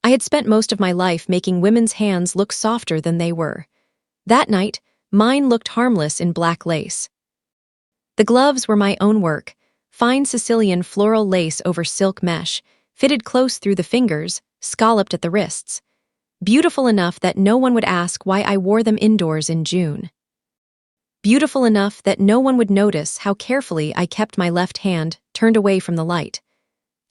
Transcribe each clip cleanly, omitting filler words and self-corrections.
I had spent most of my life making women's hands look softer than they were. That night, mine looked harmless in black lace. The gloves were my own work, fine Sicilian floral lace over silk mesh, fitted close through the fingers, scalloped at the wrists. Beautiful enough that no one would ask why I wore them indoors in June. Beautiful enough that no one would notice how carefully I kept my left hand turned away from the light.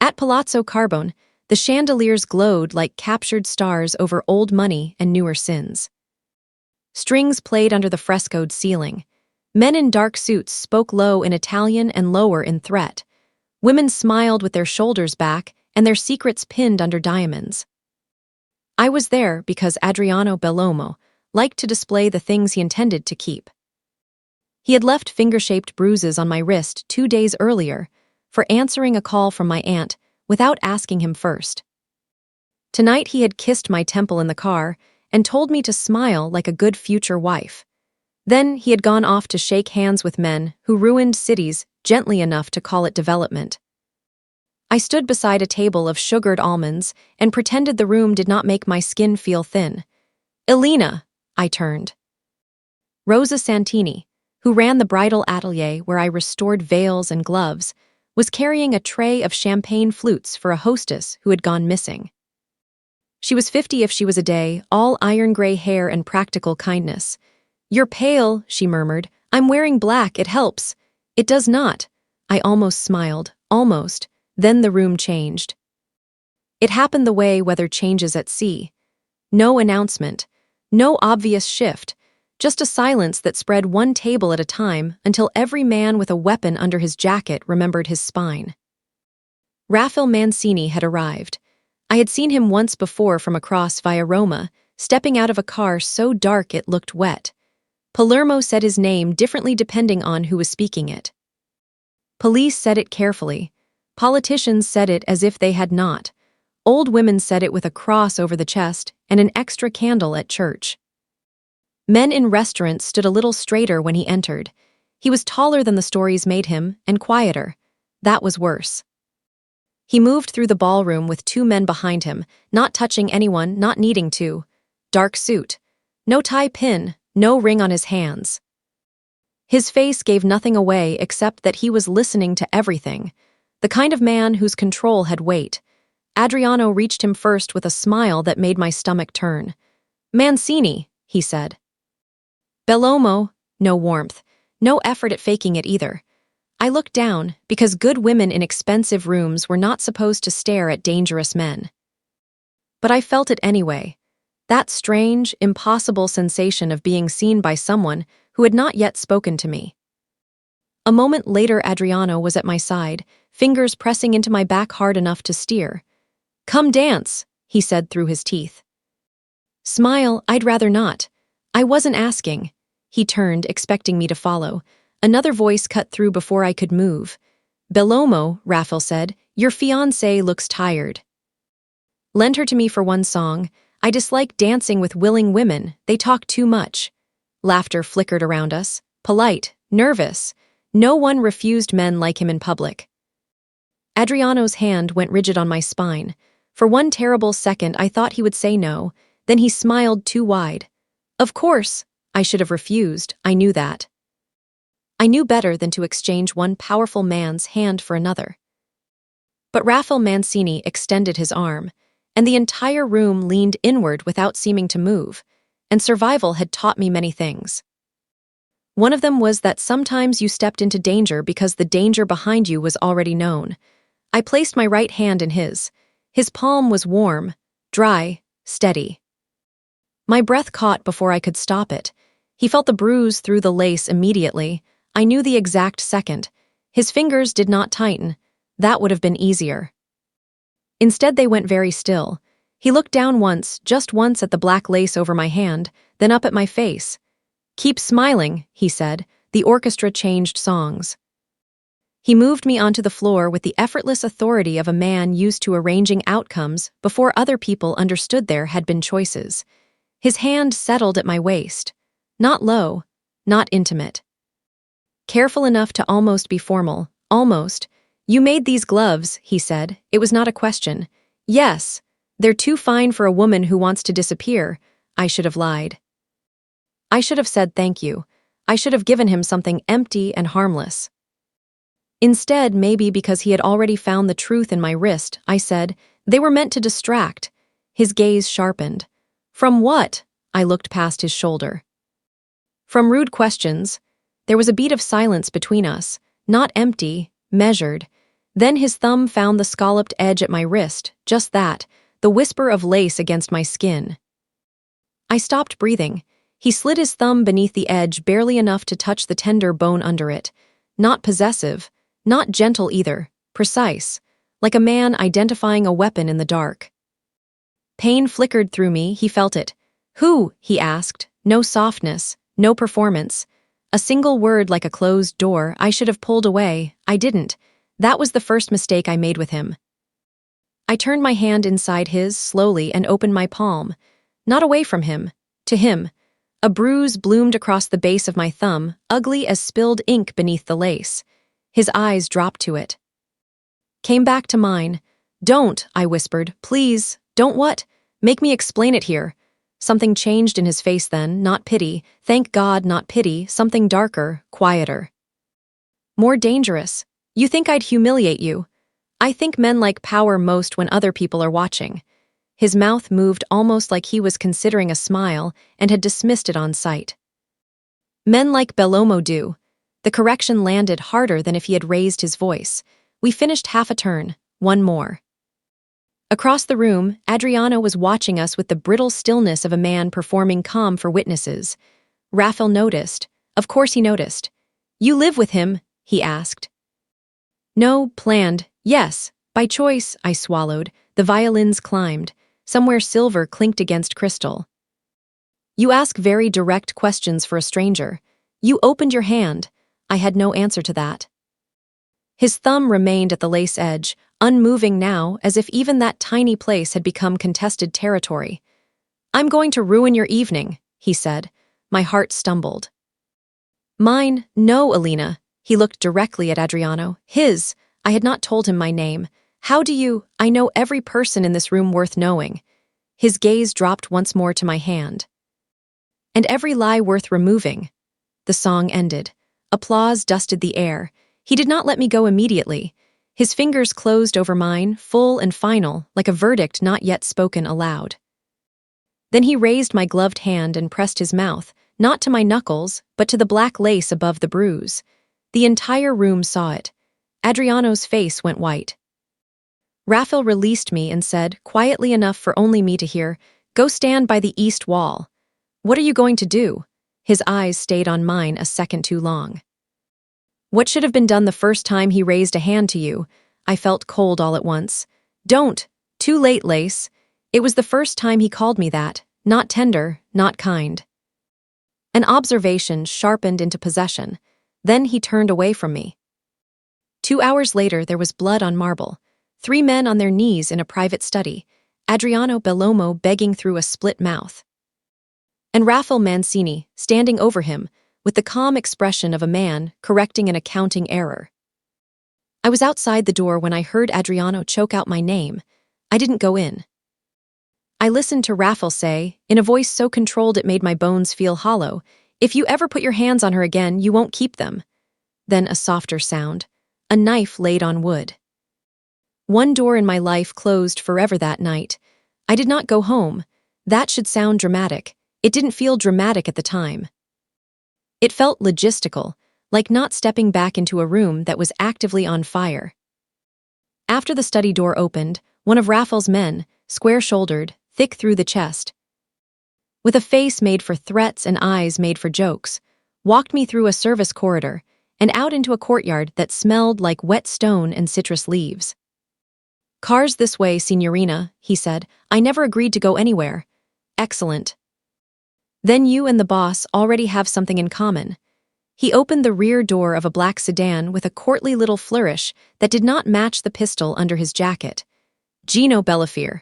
At Palazzo Carbone, the chandeliers glowed like captured stars over old money and newer sins. Strings played under the frescoed ceiling. Men in dark suits spoke low in Italian and lower in threat. Women smiled with their shoulders back and their secrets pinned under diamonds. I was there because Adriano Bellomo liked to display the things he intended to keep. He had left finger-shaped bruises on my wrist 2 days earlier for answering a call from my aunt without asking him first. Tonight he had kissed my temple in the car and told me to smile like a good future wife. Then he had gone off to shake hands with men who ruined cities gently enough to call it development. I stood beside a table of sugared almonds and pretended the room did not make my skin feel thin. Elena, I turned. Rosa Santini, who ran the bridal atelier where I restored veils and gloves, was carrying a tray of champagne flutes for a hostess who had gone missing. She was 50 if she was a day, all iron-gray hair and practical kindness. "You're pale," she murmured. "I'm wearing black, it helps." "It does not." I almost smiled, almost. Then the room changed. It happened the way weather changes at sea. No announcement, no obvious shift, just a silence that spread one table at a time until every man with a weapon under his jacket remembered his spine. Raphael Mancini had arrived. I had seen him once before from across via Roma, stepping out of a car so dark it looked wet. Palermo said his name differently depending on who was speaking it. Police said it carefully. Politicians said it as if they had not. Old women said it with a cross over the chest and an extra candle at church. Men in restaurants stood a little straighter when he entered. He was taller than the stories made him, and quieter. That was worse. He moved through the ballroom with 2 men behind him, not touching anyone, not needing to. Dark suit. No tie pin, no ring on his hands. His face gave nothing away except that he was listening to everything. The kind of man whose control had weight. Adriano reached him first with a smile that made my stomach turn. "Mancini," he said. Bellomo, no warmth, no effort at faking it either. I looked down, because good women in expensive rooms were not supposed to stare at dangerous men. But I felt it anyway. That strange, impossible sensation of being seen by someone who had not yet spoken to me. A moment later Adriano was at my side, fingers pressing into my back hard enough to steer. "Come dance," he said through his teeth. "Smile, I'd rather not. I wasn't asking." He turned, expecting me to follow. Another voice cut through before I could move. "Bellomo," Raphael said, "your fiancée looks tired. Lend her to me for one song. I dislike dancing with willing women, they talk too much." Laughter flickered around us, polite, nervous. No one refused men like him in public. Adriano's hand went rigid on my spine. For one terrible second I thought he would say no, then he smiled too wide. Of course, I should have refused, I knew that. I knew better than to exchange one powerful man's hand for another. But Raphael Mancini extended his arm, and the entire room leaned inward without seeming to move, and survival had taught me many things. One of them was that sometimes you stepped into danger because the danger behind you was already known. I placed my right hand in his. His palm was warm, dry, steady. My breath caught before I could stop it. He felt the bruise through the lace immediately. I knew the exact second. His fingers did not tighten. That would have been easier. Instead, they went very still. He looked down once, just once at the black lace over my hand, then up at my face. "Keep smiling," he said. The orchestra changed songs. He moved me onto the floor with the effortless authority of a man used to arranging outcomes before other people understood there had been choices. His hand settled at my waist. Not low, not intimate. Careful enough to almost be formal, almost. "You made these gloves," he said. It was not a question. "Yes." They're too fine for a woman who wants to disappear. I should have lied. I should have said thank you. I should have given him something empty and harmless. Instead, maybe because he had already found the truth in my wrist, I said, they were meant to distract. His gaze sharpened. From what? I looked past his shoulder. From rude questions. There was a beat of silence between us, not empty, measured. Then his thumb found the scalloped edge at my wrist, just that, the whisper of lace against my skin. I stopped breathing. He slid his thumb beneath the edge barely enough to touch the tender bone under it. Not possessive, not gentle either, precise, like a man identifying a weapon in the dark. Pain flickered through me, he felt it. Who? He asked. No softness, no performance. A single word like a closed door. I should have pulled away. I didn't. That was the first mistake I made with him. I turned my hand inside his, slowly, and opened my palm. Not away from him. To him. A bruise bloomed across the base of my thumb, ugly as spilled ink beneath the lace. His eyes dropped to it. Came back to mine. Don't, I whispered. Please, don't what? Make me explain it here. Something changed in his face then, not pity. Thank God, not pity. Something darker, quieter. More dangerous. You think I'd humiliate you? I think men like power most when other people are watching. His mouth moved almost like he was considering a smile and had dismissed it on sight. Men like Bellomo do. The correction landed harder than if he had raised his voice. We finished half a turn, one more. Across the room, Adriano was watching us with the brittle stillness of a man performing calm for witnesses. Raphael noticed. Of course he noticed. You live with him? He asked. No, planned. Yes. By choice, I swallowed. The violins climbed. Somewhere silver clinked against crystal. You ask very direct questions for a stranger. You opened your hand. I had no answer to that. His thumb remained at the lace edge, unmoving now, as if even that tiny place had become contested territory. I'm going to ruin your evening, he said. My heart stumbled. Mine, no, Alina. He looked directly at Adriano. His. I had not told him my name. How do you? I know every person in this room worth knowing. His gaze dropped once more to my hand. And every lie worth removing. The song ended. Applause dusted the air. He did not let me go immediately. His fingers closed over mine, full and final, like a verdict not yet spoken aloud. Then he raised my gloved hand and pressed his mouth, not to my knuckles, but to the black lace above the bruise. The entire room saw it. Adriano's face went white. Raphael released me and said, quietly enough for only me to hear, Go stand by the east wall. What are you going to do? His eyes stayed on mine a second too long. What should have been done the first time he raised a hand to you? I felt cold all at once. Don't. Too late, Lace. It was the first time he called me that. Not tender, not kind. An observation sharpened into possession. Then he turned away from me. 2 hours later, there was blood on marble. 3 men on their knees in a private study. Adriano Bellomo begging through a split mouth. And Raphael Mancini, standing over him, with the calm expression of a man correcting an accounting error. I was outside the door when I heard Adriano choke out my name. I didn't go in. I listened to Raphael say, in a voice so controlled it made my bones feel hollow, If you ever put your hands on her again, you won't keep them. Then a softer sound. A knife laid on wood. One door in my life closed forever that night. I did not go home. That should sound dramatic. It didn't feel dramatic at the time. It felt logistical, like not stepping back into a room that was actively on fire. After the study door opened, one of Raphael's men, square-shouldered, thick through the chest, with a face made for threats and eyes made for jokes, walked me through a service corridor and out into a courtyard that smelled like wet stone and citrus leaves. Cars this way, Signorina, he said. I never agreed to go anywhere. Excellent. Then you and the boss already have something in common. He opened the rear door of a black sedan with a courtly little flourish that did not match the pistol under his jacket. Gino Bellafier.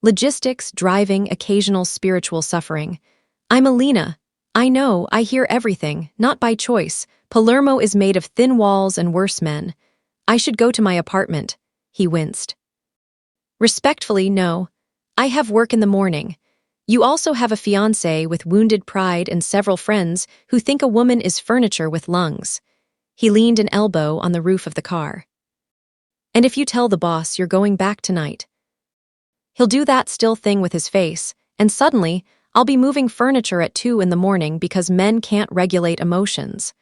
Logistics, driving, occasional spiritual suffering. I'm Alina. I know, I hear everything, not by choice. Palermo is made of thin walls and worse men. I should go to my apartment. He winced. Respectfully, no. I have work in the morning. You also have a fiancé with wounded pride and several friends who think a woman is furniture with lungs. He leaned an elbow on the roof of the car. And if you tell the boss you're going back tonight, he'll do that still thing with his face, and suddenly, I'll be moving furniture at 2 in the morning because men can't regulate emotions.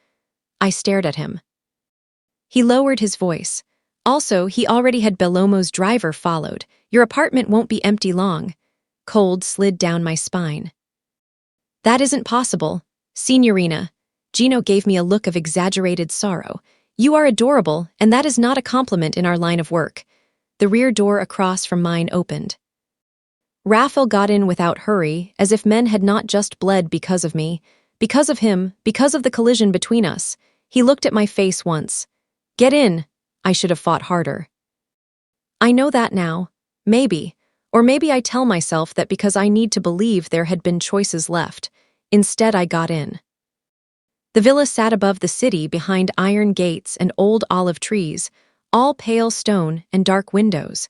I stared at him. He lowered his voice. Also, he already had Bellomo's driver followed. Your apartment won't be empty long. Cold slid down my spine. That isn't possible, Signorina. Gino gave me a look of exaggerated sorrow. You are adorable, and that is not a compliment in our line of work. The rear door across from mine opened. Raphael got in without hurry, as if men had not just bled because of me, because of him, because of the collision between us. He looked at my face once. Get in. I should have fought harder. I know that now. Maybe. Or maybe I tell myself that because I need to believe there had been choices left. Instead, I got in. The villa sat above the city behind iron gates and old olive trees, all pale stone and dark windows.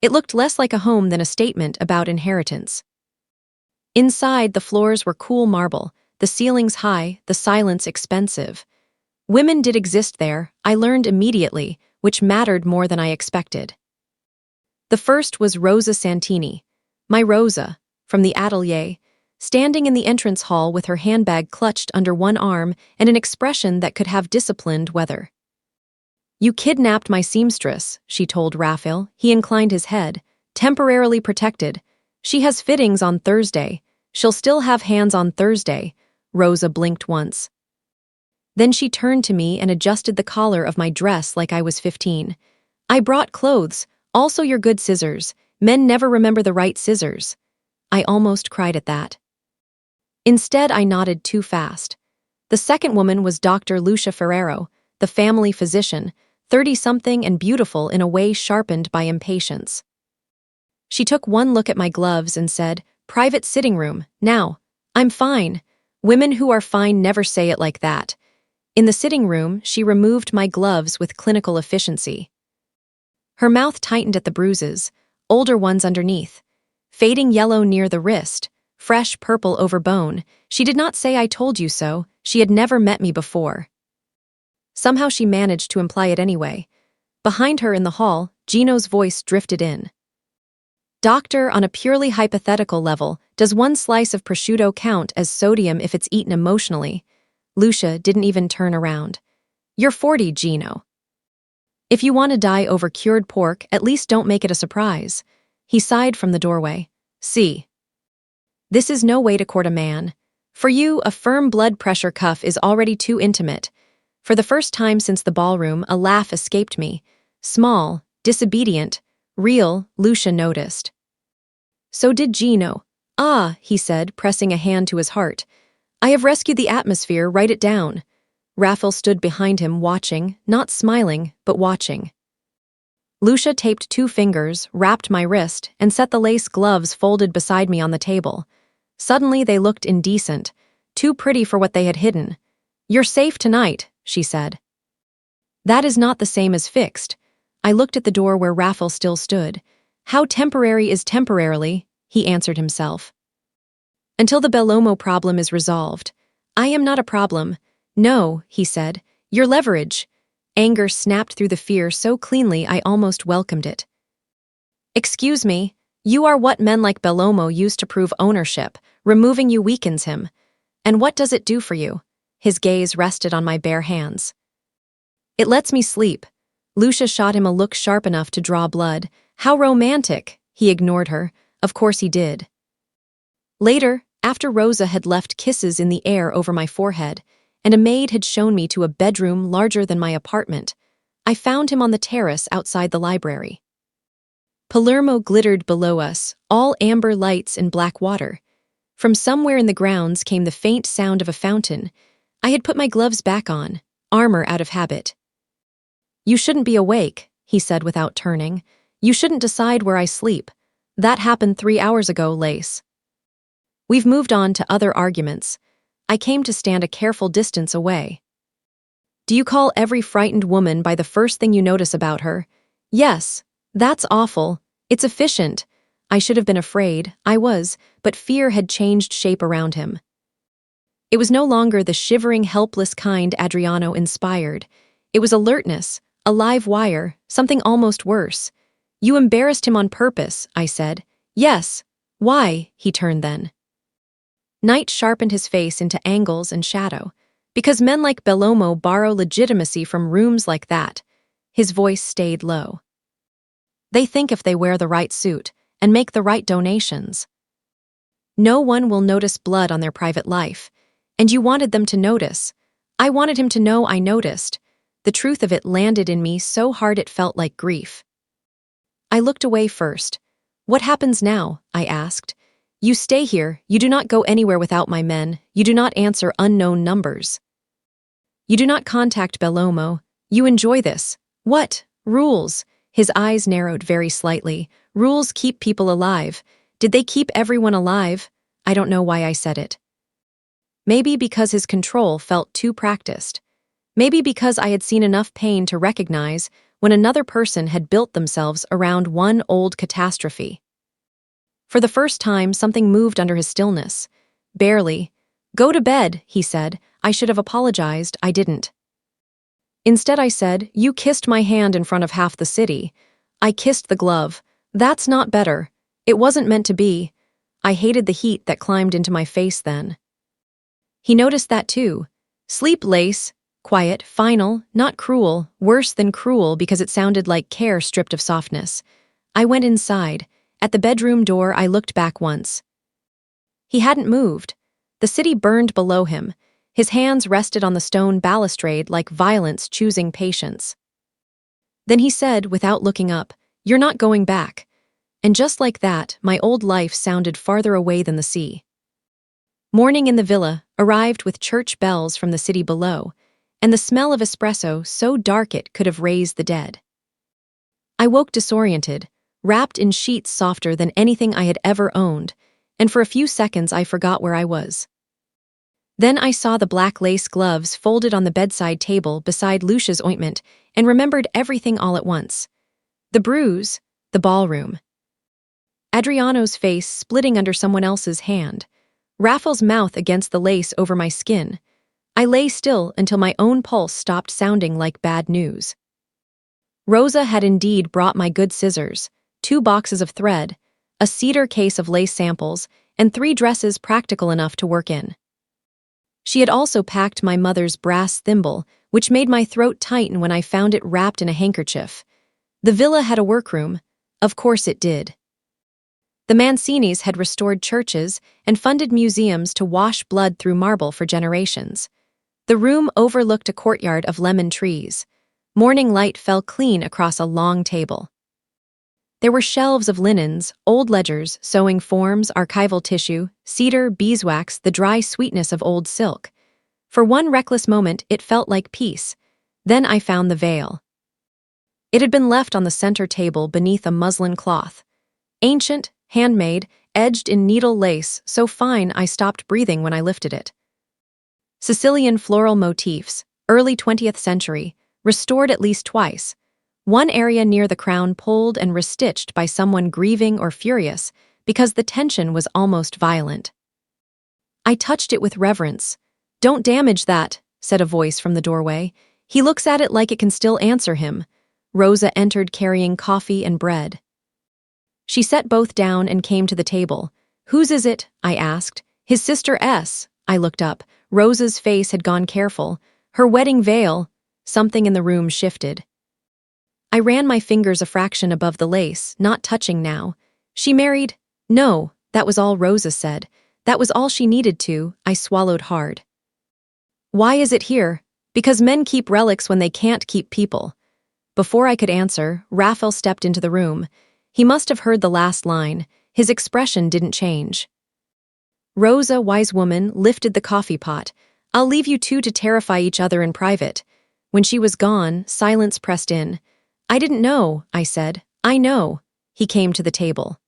It looked less like a home than a statement about inheritance. Inside, the floors were cool marble, the ceilings high, the silence expensive. Women did exist there, I learned immediately, which mattered more than I expected. The first was Rosa Santini, my Rosa, from the atelier, standing in the entrance hall with her handbag clutched under one arm and an expression that could have disciplined weather. You kidnapped my seamstress, she told Raphael. He inclined his head. Temporarily protected. She has fittings on Thursday. She'll still have hands on Thursday. Rosa blinked once. Then she turned to me and adjusted the collar of my dress like I was 15. I brought clothes, also your good scissors. Men never remember the right scissors. I almost cried at that. Instead, I nodded too fast. The second woman was Dr. Lucia Ferrero, the family physician, 30-something and beautiful in a way sharpened by impatience. She took one look at my gloves and said, "Private sitting room, now. I'm fine. Women who are fine never say it like that." In the sitting room, she removed my gloves with clinical efficiency. Her mouth tightened at the bruises, older ones underneath. Fading yellow near the wrist, fresh purple over bone. She did not say I told you so, she had never met me before. Somehow she managed to imply it anyway. Behind her in the hall, Gino's voice drifted in. Doctor, on a purely hypothetical level, does one slice of prosciutto count as sodium if it's eaten emotionally? Lucia didn't even turn around. You're 40, Gino. If you want to die over cured pork, at least don't make it a surprise. He sighed from the doorway. See. This is no way to court a man. For you, a firm blood pressure cuff is already too intimate. For the first time since the ballroom, a laugh escaped me. Small, disobedient, real, Lucia noticed. So did Gino. Ah, he said, pressing a hand to his heart. I have rescued the atmosphere, write it down. Raphael stood behind him, watching, not smiling, but watching. Lucia taped 2 fingers, wrapped my wrist, and set the lace gloves folded beside me on the table. Suddenly they looked indecent, too pretty for what they had hidden. You're safe tonight, she said. That is not the same as fixed. I looked at the door where Raphael still stood. How temporary is temporarily, he answered himself. Until the Bellomo problem is resolved. I am not a problem. No, he said. Your leverage. Anger snapped through the fear so cleanly I almost welcomed it. Excuse me, you are what men like Bellomo use to prove ownership. Removing you weakens him. And what does it do for you? His gaze rested on my bare hands. It lets me sleep. Lucia shot him a look sharp enough to draw blood. How romantic! He ignored her. Of course he did. Later, after Rosa had left kisses in the air over my forehead, and a maid had shown me to a bedroom larger than my apartment, I found him on the terrace outside the library. Palermo glittered below us, all amber lights and black water. From somewhere in the grounds came the faint sound of a fountain. I had put my gloves back on, armor out of habit. You shouldn't be awake, he said without turning. You shouldn't decide where I sleep. That happened 3 hours ago, Lace. We've moved on to other arguments. I came to stand a careful distance away. Do you call every frightened woman by the first thing you notice about her? Yes, that's awful. It's efficient. I should have been afraid. I was, but fear had changed shape around him. It was no longer the shivering, helpless kind Adriano inspired. It was alertness, a live wire, something almost worse. You embarrassed him on purpose, I said. Yes. Why? He turned then. Night sharpened his face into angles and shadow. Because men like Bellomo borrow legitimacy from rooms like that. His voice stayed low. They think if they wear the right suit and make the right donations, no one will notice blood on their private life. And you wanted them to notice. I wanted him to know I noticed. The truth of it landed in me so hard it felt like grief. I looked away first. What happens now? I asked. You stay here. You do not go anywhere without my men. You do not answer unknown numbers. You do not contact Bellomo. You enjoy this. What? Rules. His eyes narrowed very slightly. Rules keep people alive. Did they keep everyone alive? I don't know why I said it. Maybe because his control felt too practiced. Maybe because I had seen enough pain to recognize when another person had built themselves around one old catastrophe. For the first time, something moved under his stillness. Barely. Go to bed, he said. I should have apologized. I didn't. Instead, I said, you kissed my hand in front of half the city. I kissed the glove. That's not better. It wasn't meant to be. I hated the heat that climbed into my face then. He noticed that too. Sleep, Lace. Quiet, final, not cruel, worse than cruel because it sounded like care stripped of softness. I went inside. At the bedroom door, I looked back once. He hadn't moved. The city burned below him. His hands rested on the stone balustrade like violence choosing patience. Then he said, without looking up, "You're not going back." And just like that, my old life sounded farther away than the sea. Morning in the villa arrived with church bells from the city below, and the smell of espresso so dark it could have raised the dead. I woke disoriented, wrapped in sheets softer than anything I had ever owned, and for a few seconds I forgot where I was. Then I saw the black lace gloves folded on the bedside table beside Lucia's ointment and remembered everything all at once. The bruise, the ballroom. Adriano's face splitting under someone else's hand. Raffle's mouth against the lace over my skin. I lay still until my own pulse stopped sounding like bad news. Rosa had indeed brought my good scissors, 2 boxes of thread, a cedar case of lace samples, and 3 dresses practical enough to work in. She had also packed my mother's brass thimble, which made my throat tighten when I found it wrapped in a handkerchief. The villa had a workroom. Of course it did. The Mancinis had restored churches and funded museums to wash blood through marble for generations. The room overlooked a courtyard of lemon trees. Morning light fell clean across a long table. There were shelves of linens, old ledgers, sewing forms, archival tissue, cedar, beeswax, the dry sweetness of old silk. For one reckless moment, it felt like peace. Then I found the veil. It had been left on the center table beneath a muslin cloth. Ancient, handmade, edged in needle lace, so fine I stopped breathing when I lifted it. Sicilian floral motifs, early 20th century, restored at least twice. One area near the crown pulled and restitched by someone grieving or furious because the tension was almost violent. I touched it with reverence. "Don't damage that," said a voice from the doorway. "He looks at it like it can still answer him." Rosa entered carrying coffee and bread. She set both down and came to the table. "Whose is it?" I asked. "His sister S." I looked up. Rosa's face had gone careful. Her wedding veil. Something in the room shifted. I ran my fingers a fraction above the lace, not touching now. "She married?" "No," that was all Rosa said. That was all she needed to. I swallowed hard. "Why is it here?" "Because men keep relics when they can't keep people." Before I could answer, Raphael stepped into the room. He must have heard the last line. His expression didn't change. Rosa, wise woman, lifted the coffee pot. "I'll leave you two to terrify each other in private." When she was gone, silence pressed in. "I didn't know," I said. "I know." He came to the table.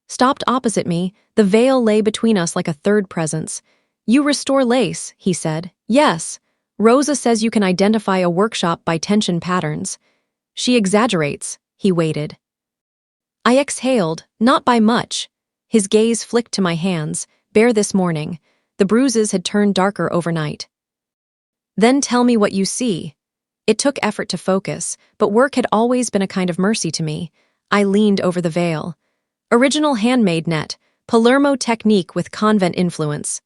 Stopped opposite me, the veil lay between us like a third presence. "You restore lace," he said. "Yes. Rosa says you can identify a workshop by tension patterns." "She exaggerates." He waited. I exhaled, not by much. His gaze flicked to my hands, bare this morning. The bruises had turned darker overnight. Then tell me what you see. It took effort to focus, but work had always been a kind of mercy to me. I leaned over the veil. Original handmade net, Palermo technique with convent influence.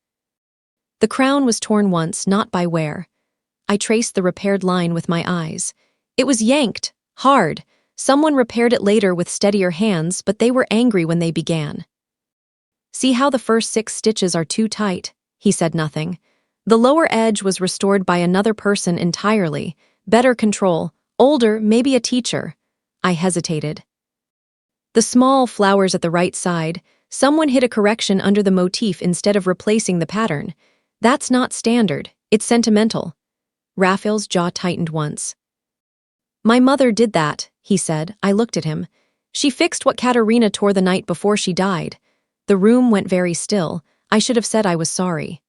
The crown was torn once, not by wear. I traced the repaired line with my eyes. It was yanked, hard. Someone repaired it later with steadier hands, but they were angry when they began. See how the first 6 stitches are too tight? He said nothing. The lower edge was restored by another person entirely. Better control, older, maybe a teacher. I hesitated. The small flowers at the right side, someone hid a correction under the motif instead of replacing the pattern. That's not standard, it's sentimental. Raphael's jaw tightened once. My mother did that, he said. I looked at him. She fixed what Katerina tore the night before she died. The room went very still. I should have said I was sorry.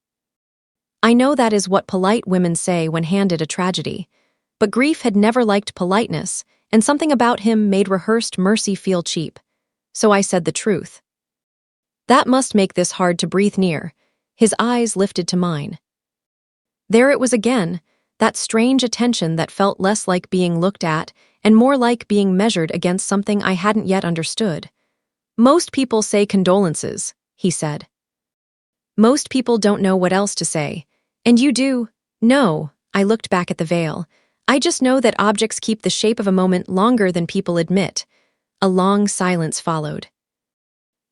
I know that is what polite women say when handed a tragedy. But grief had never liked politeness, and something about him made rehearsed mercy feel cheap. So I said the truth. That must make this hard to breathe near. His eyes lifted to mine. There it was again, that strange attention that felt less like being looked at and more like being measured against something I hadn't yet understood. Most people say condolences, he said. Most people don't know what else to say. And you do? No, I looked back at the veil. I just know that objects keep the shape of a moment longer than people admit. A long silence followed.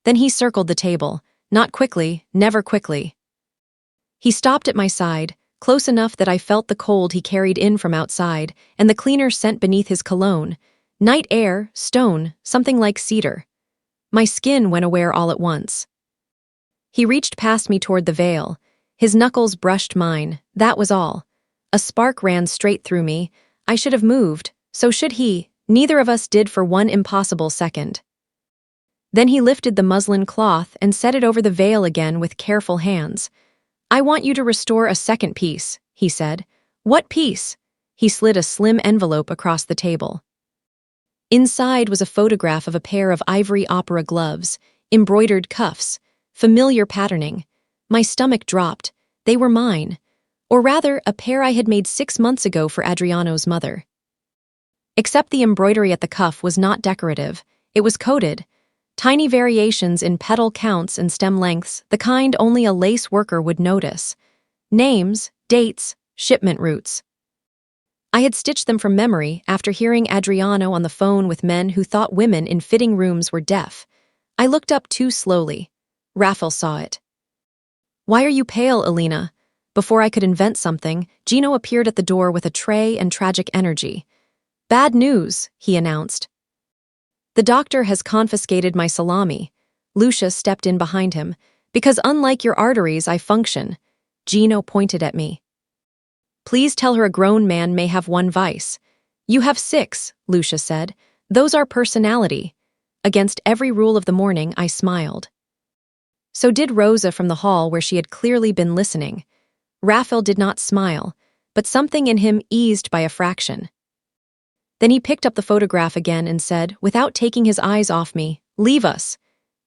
Then he circled the table, not quickly, never quickly. He stopped at my side, close enough that I felt the cold he carried in from outside and the cleaner scent beneath his cologne. Night air, stone, something like cedar. My skin went aware all at once. He reached past me toward the veil. His knuckles brushed mine, that was all. A spark ran straight through me. I should have moved, so should he. Neither of us did for one impossible second. Then he lifted the muslin cloth and set it over the veil again with careful hands. I want you to restore a second piece, he said. What piece? He slid a slim envelope across the table. Inside was a photograph of a pair of ivory opera gloves, embroidered cuffs, familiar patterning. My stomach dropped. They were mine. Or rather, a pair I had made 6 months ago for Adriano's mother. Except the embroidery at the cuff was not decorative. It was coded. Tiny variations in petal counts and stem lengths, the kind only a lace worker would notice. Names, dates, shipment routes. I had stitched them from memory after hearing Adriano on the phone with men who thought women in fitting rooms were deaf. I looked up too slowly. Raphael saw it. Why are you pale, Alina? Before I could invent something, Gino appeared at the door with a tray and tragic energy. Bad news, he announced. The doctor has confiscated my salami. Lucia stepped in behind him. Because unlike your arteries, I function. Gino pointed at me. Please tell her a grown man may have one vice. You have 6, Lucia said. Those are personality. Against every rule of the morning, I smiled. So did Rosa from the hall where she had clearly been listening. Raphael did not smile, but something in him eased by a fraction. Then he picked up the photograph again and said, without taking his eyes off me, leave us.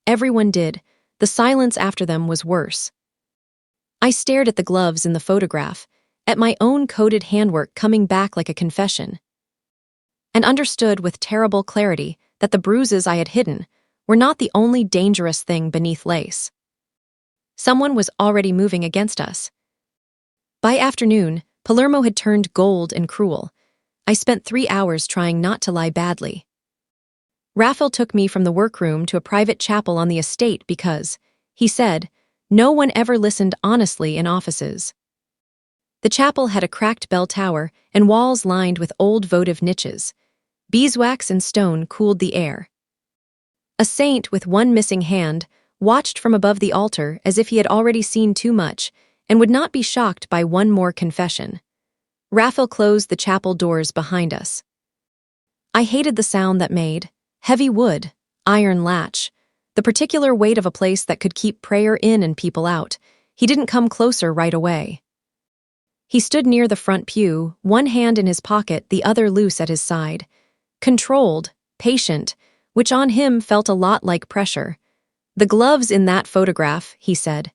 Everyone did. The silence after them was worse. I stared at the gloves in the photograph, at my own coded handwork coming back like a confession, and understood with terrible clarity that the bruises I had hidden were not the only dangerous thing beneath lace. Someone was already moving against us. By afternoon, Palermo had turned gold and cruel. I spent 3 hours trying not to lie badly. Raphael took me from the workroom to a private chapel on the estate because, he said, no one ever listened honestly in offices. The chapel had a cracked bell tower and walls lined with old votive niches. Beeswax and stone cooled the air. A saint with one missing hand watched from above the altar as if he had already seen too much and would not be shocked by one more confession. Raphael closed the chapel doors behind us. I hated the sound that made. Heavy wood, iron latch, the particular weight of a place that could keep prayer in and people out. He didn't come closer right away. He stood near the front pew, one hand in his pocket, the other loose at his side. Controlled, patient, which on him felt a lot like pressure. "The gloves in that photograph," he said.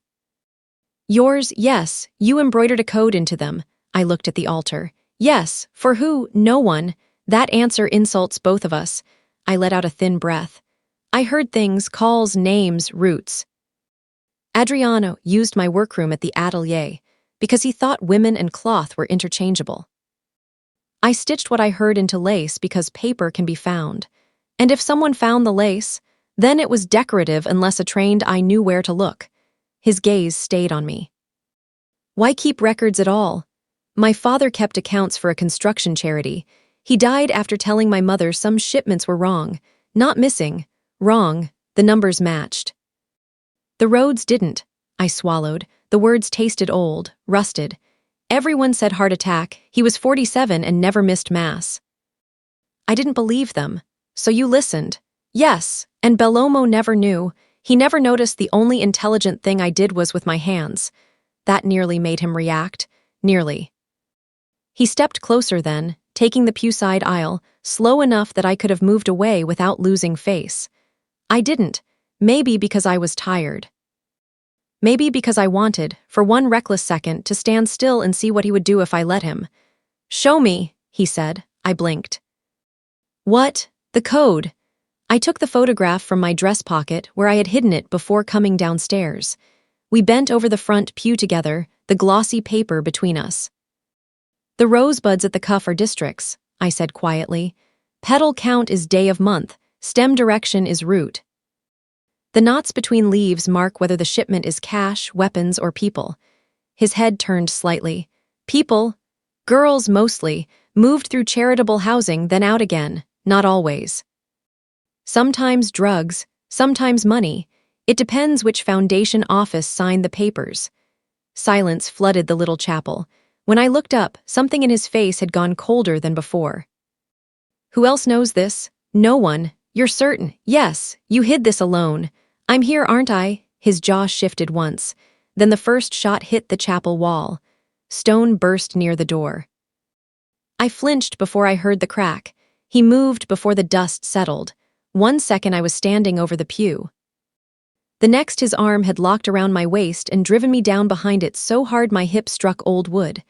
"Yours, yes, you embroidered a code into them." I looked at the altar. "Yes, for who? No one. That answer insults both of us." I let out a thin breath. I heard things, calls, names, roots. Adriano used my workroom at the atelier because he thought women and cloth were interchangeable. I stitched what I heard into lace because paper can be found. And if someone found the lace, then it was decorative unless a trained eye knew where to look. His gaze stayed on me. "Why keep records at all?" My father kept accounts for a construction charity. He died after telling my mother some shipments were wrong. Not missing. Wrong. The numbers matched. "The roads didn't." I swallowed. The words tasted old, rusted. Everyone said heart attack. He was 47 and never missed mass. I didn't believe them. "So you listened?" "Yes, and Bellomo never knew. He never noticed the only intelligent thing I did was with my hands." That nearly made him react. Nearly. He stepped closer then, taking the pew-side aisle, slow enough that I could have moved away without losing face. I didn't. Maybe because I was tired. Maybe because I wanted, for one reckless second, to stand still and see what he would do if I let him. "Show me," he said. I blinked. "What?" "The code." I took the photograph from my dress pocket where I had hidden it before coming downstairs. We bent over the front pew together, the glossy paper between us. "The rosebuds at the cuff are districts," I said quietly. "Petal count is day of month, stem direction is root. The knots between leaves mark whether the shipment is cash, weapons, or people." His head turned slightly. "People, girls mostly, moved through charitable housing, then out again, not always. Sometimes drugs, sometimes money. It depends which foundation office signed the papers." Silence flooded the little chapel. When I looked up, something in his face had gone colder than before. "Who else knows this?" "No one." "You're certain?" "Yes, you hid this alone." "I'm here, aren't I?" His jaw shifted once. Then the first shot hit the chapel wall. Stone burst near the door. I flinched before I heard the crack. He moved before the dust settled. 1 second I was standing over the pew. The next his arm had locked around my waist and driven me down behind it so hard my hip struck old wood.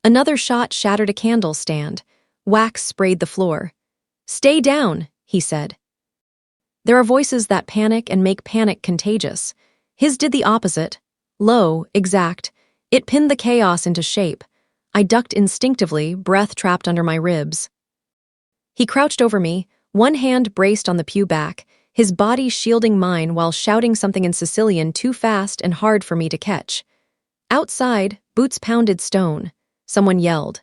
Another shot shattered a candle stand. Wax sprayed the floor. "Stay down," he said. There are voices that panic and make panic contagious. His did the opposite. Low, exact. It pinned the chaos into shape. I ducked instinctively, breath trapped under my ribs. He crouched over me, one hand braced on the pew back, his body shielding mine while shouting something in Sicilian too fast and hard for me to catch. Outside, boots pounded stone. Someone yelled.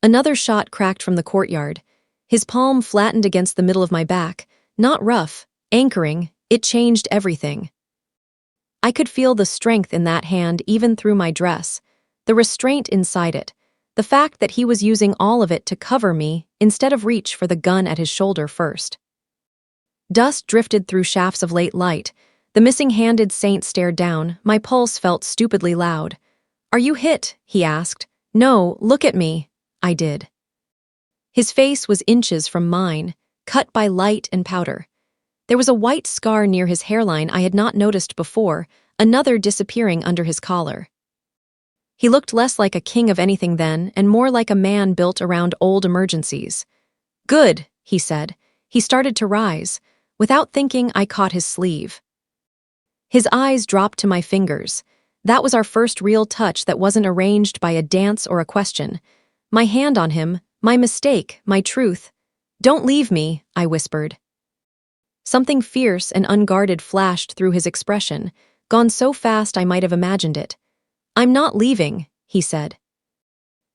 Another shot cracked from the courtyard. His palm flattened against the middle of my back. Not rough, anchoring, it changed everything. I could feel the strength in that hand even through my dress, the restraint inside it, the fact that he was using all of it to cover me instead of reach for the gun at his shoulder first. Dust drifted through shafts of late light. The missing-handed saint stared down. My pulse felt stupidly loud. "Are you hit?" he asked. "No, look at me." I did. His face was inches from mine, cut by light and powder. There was a white scar near his hairline I had not noticed before, another disappearing under his collar. He looked less like a king of anything then, and more like a man built around old emergencies. "Good," he said. He started to rise. Without thinking, I caught his sleeve. His eyes dropped to my fingers. That was our first real touch that wasn't arranged by a dance or a question. My hand on him, my mistake, my truth. "Don't leave me," I whispered. Something fierce and unguarded flashed through his expression, gone so fast I might have imagined it. "I'm not leaving," he said.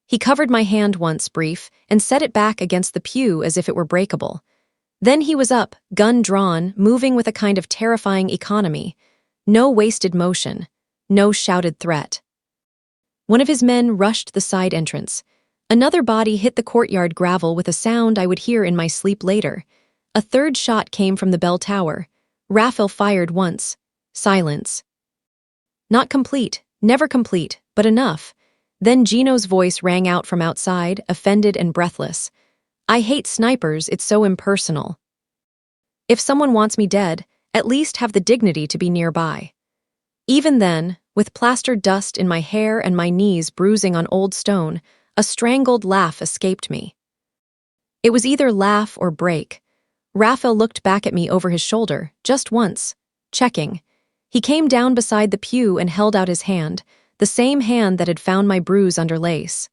He covered my hand once, brief, and set it back against the pew as if it were breakable. Then he was up, gun drawn, moving with a kind of terrifying economy. No wasted motion, no shouted threat. One of his men rushed the side entrance. Another body hit the courtyard gravel with a sound I would hear in my sleep later. A third shot came from the bell tower. Raphael fired once. Silence. Not complete, never complete, but enough. Then Gino's voice rang out from outside, offended and breathless. "I hate snipers, it's so impersonal." If someone wants me dead, at least have the dignity to be nearby. Even then, with plastered dust in my hair and my knees bruising on old stone, a strangled laugh escaped me. It was either laugh or break. Raphael looked back at me over his shoulder, just once, checking. He came down beside the pew and held out his hand, the same hand that had found my bruise under lace.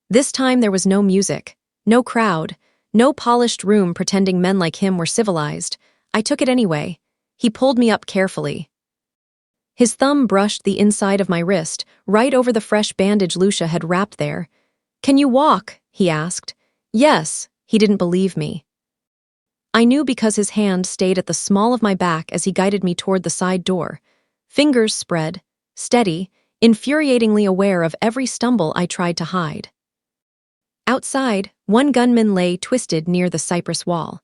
This time there was no music, no crowd, no polished room pretending men like him were civilized. I took it anyway. He pulled me up carefully. His thumb brushed the inside of my wrist, right over the fresh bandage Lucia had wrapped there. "Can you walk?" he asked. Yes, he didn't believe me. I knew because his hand stayed at the small of my back as he guided me toward the side door. Fingers spread, steady, infuriatingly aware of every stumble I tried to hide. Outside, one gunman lay twisted near the cypress wall.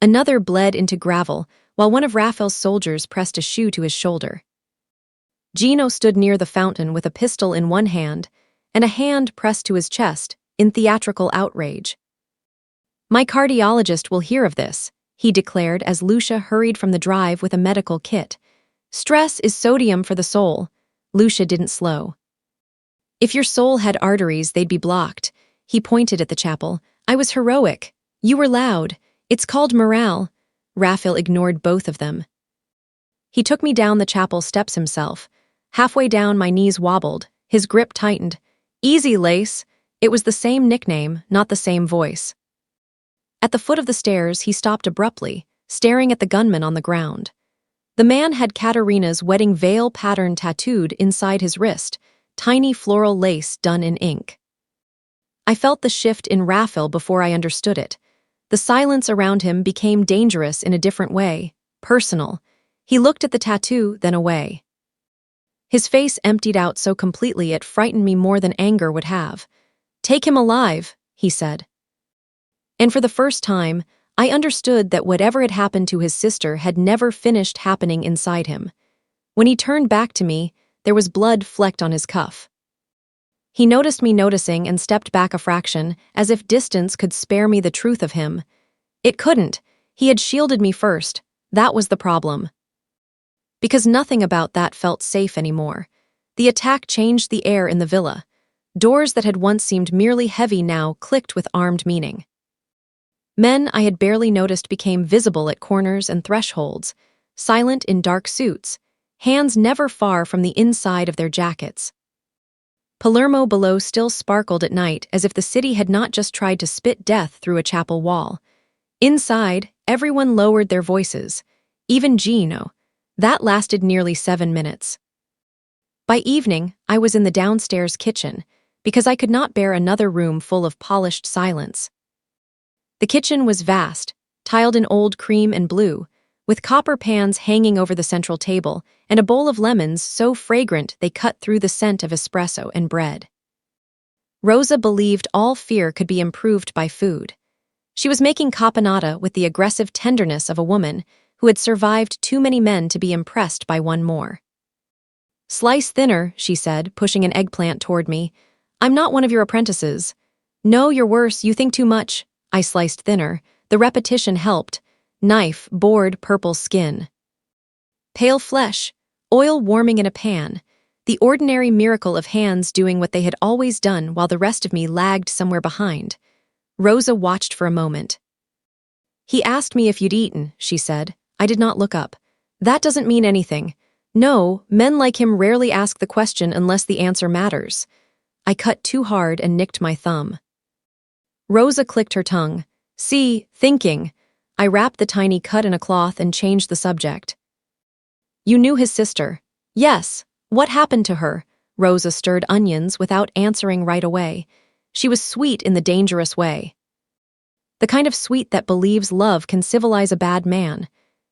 Another bled into gravel, while one of Raphael's soldiers pressed a shoe to his shoulder. Gino stood near the fountain with a pistol in one hand, and a hand pressed to his chest, in theatrical outrage. "My cardiologist will hear of this," he declared as Lucia hurried from the drive with a medical kit. "Stress is sodium for the soul." Lucia didn't slow. "If your soul had arteries, they'd be blocked." He pointed at the chapel. "I was heroic. You were loud. It's called morale." Raphael ignored both of them. He took me down the chapel steps himself. Halfway down, my knees wobbled, his grip tightened. "Easy, Lace." It was the same nickname, not the same voice. At the foot of the stairs, he stopped abruptly, staring at the gunman on the ground. The man had Katerina's wedding veil pattern tattooed inside his wrist, tiny floral lace done in ink. I felt the shift in Raphael before I understood it. The silence around him became dangerous in a different way, personal. He looked at the tattoo, then away. His face emptied out so completely it frightened me more than anger would have. "Take him alive," he said. And for the first time, I understood that whatever had happened to his sister had never finished happening inside him. When he turned back to me, there was blood flecked on his cuff. He noticed me noticing and stepped back a fraction, as if distance could spare me the truth of him. It couldn't. He had shielded me first. That was the problem. Because nothing about that felt safe anymore. The attack changed the air in the villa. Doors that had once seemed merely heavy now clicked with armed meaning. Men I had barely noticed became visible at corners and thresholds, silent in dark suits, hands never far from the inside of their jackets. Palermo below still sparkled at night as if the city had not just tried to spit death through a chapel wall. Inside, everyone lowered their voices, even Gino. That lasted nearly 7 minutes. By evening, I was in the downstairs kitchen, because I could not bear another room full of polished silence. The kitchen was vast, tiled in old cream and blue, with copper pans hanging over the central table and a bowl of lemons so fragrant they cut through the scent of espresso and bread. Rosa believed all fear could be improved by food. She was making caponata with the aggressive tenderness of a woman who had survived too many men to be impressed by one more. "Slice thinner," she said, pushing an eggplant toward me. "I'm not one of your apprentices." "No, you're worse, you think too much." I sliced thinner. The repetition helped. Knife bored purple skin. Pale flesh, oil warming in a pan, the ordinary miracle of hands doing what they had always done while the rest of me lagged somewhere behind. Rosa watched for a moment. "He asked me if you'd eaten," she said. I did not look up. "That doesn't mean anything." "No, men like him rarely ask the question unless the answer matters." I cut too hard and nicked my thumb. Rosa clicked her tongue. "See, thinking." I wrapped the tiny cut in a cloth and changed the subject. "You knew his sister." "Yes. What happened to her?" Rosa stirred onions without answering right away. She was sweet in the dangerous way. The kind of sweet that believes love can civilize a bad man.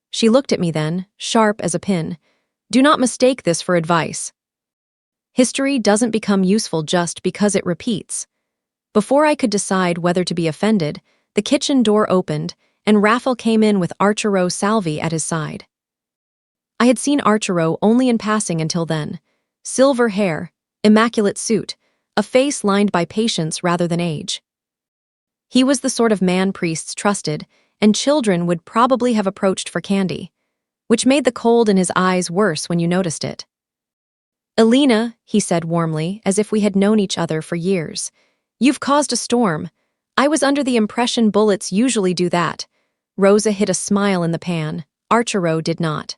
She looked at me then, sharp as a pin. "Do not mistake this for advice. History doesn't become useful just because it repeats." Before I could decide whether to be offended, the kitchen door opened, and Raphael came in with Arturo Salvi at his side. I had seen Arturo only in passing until then. Silver hair, immaculate suit, a face lined by patience rather than age. He was the sort of man priests trusted, and children would probably have approached for candy, which made the cold in his eyes worse when you noticed it. "Elena," he said warmly, as if we had known each other for years, "you've caused a storm. I was under the impression bullets usually do that." Rosa hid a smile in the pan. Archero did not.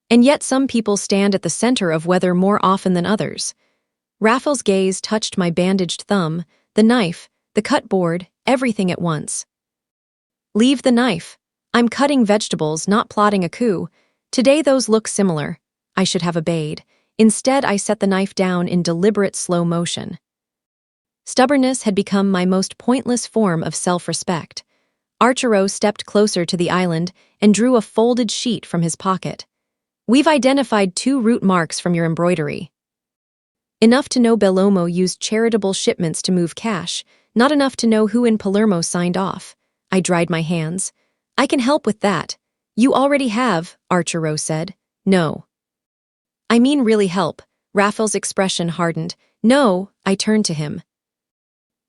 "And yet some people stand at the center of weather more often than others." Raphael's gaze touched my bandaged thumb, the knife, the cut board, everything at once. "Leave the knife. I'm cutting vegetables, not plotting a coup. Today those look similar. I should have obeyed. Instead, I set the knife down in deliberate slow motion. Stubbornness had become my most pointless form of self-respect. Archero stepped closer to the island and drew a folded sheet from his pocket. "We've identified 2 root marks from your embroidery. Enough to know Bellomo used charitable shipments to move cash, not enough to know who in Palermo signed off." I dried my hands. "I can help with that." "You already have," Archero said. "No. I mean really help." Raphael's expression hardened. "No," I turned to him.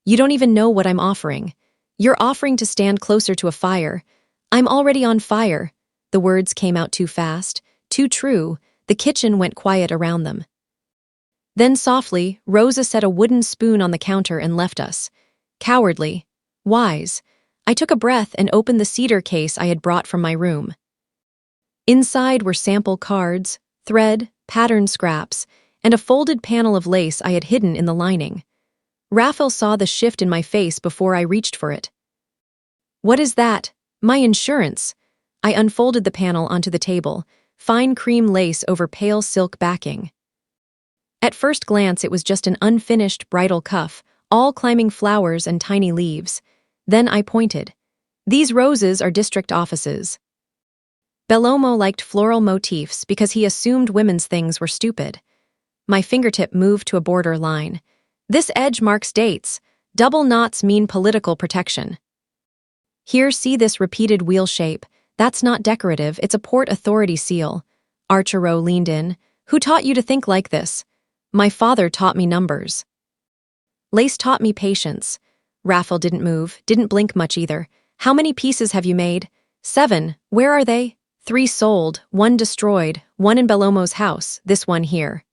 "You don't even know what I'm offering. You're offering to stand closer to a fire. I'm already on fire." The words came out too fast, too true. The kitchen went quiet around them. Then softly, Rosa set a wooden spoon on the counter and left us. Cowardly. Wise. I took a breath and opened the cedar case I had brought from my room. Inside were sample cards, thread, pattern scraps, and a folded panel of lace I had hidden in the lining. Raphael saw the shift in my face before I reached for it. "What is that?" "My insurance." I unfolded the panel onto the table, fine cream lace over pale silk backing. At first glance, it was just an unfinished bridal cuff, all climbing flowers and tiny leaves. Then I pointed. "These roses are district offices." Bellomo liked floral motifs because he assumed women's things were stupid. My fingertip moved to a border line. "This edge marks dates. Double knots mean political protection." "Here, see this repeated wheel shape. That's not decorative, it's a Port Authority seal." Archero leaned in. "Who taught you to think like this?" "My father taught me numbers." "Lace taught me patience." Raphael didn't move, didn't blink much either. "How many pieces have you made?" 7. "Where are they?" 3 sold, 1 destroyed, 1 in Bellomo's house, this one here.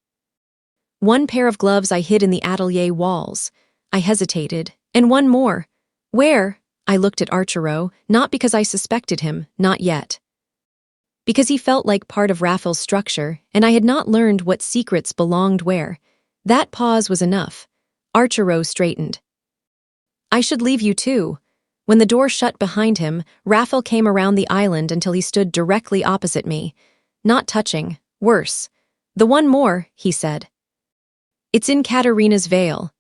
1 pair of gloves I hid in the atelier walls. I hesitated. "And 1 more." "Where?" I looked at Archero, not because I suspected him, not yet. Because he felt like part of Raphael's structure, and I had not learned what secrets belonged where. That pause was enough. Archero straightened. "I should leave you too." When the door shut behind him, Raphael came around the island until he stood directly opposite me. Not touching. Worse. "The 1 more," he said. "It's in Katerina's veil."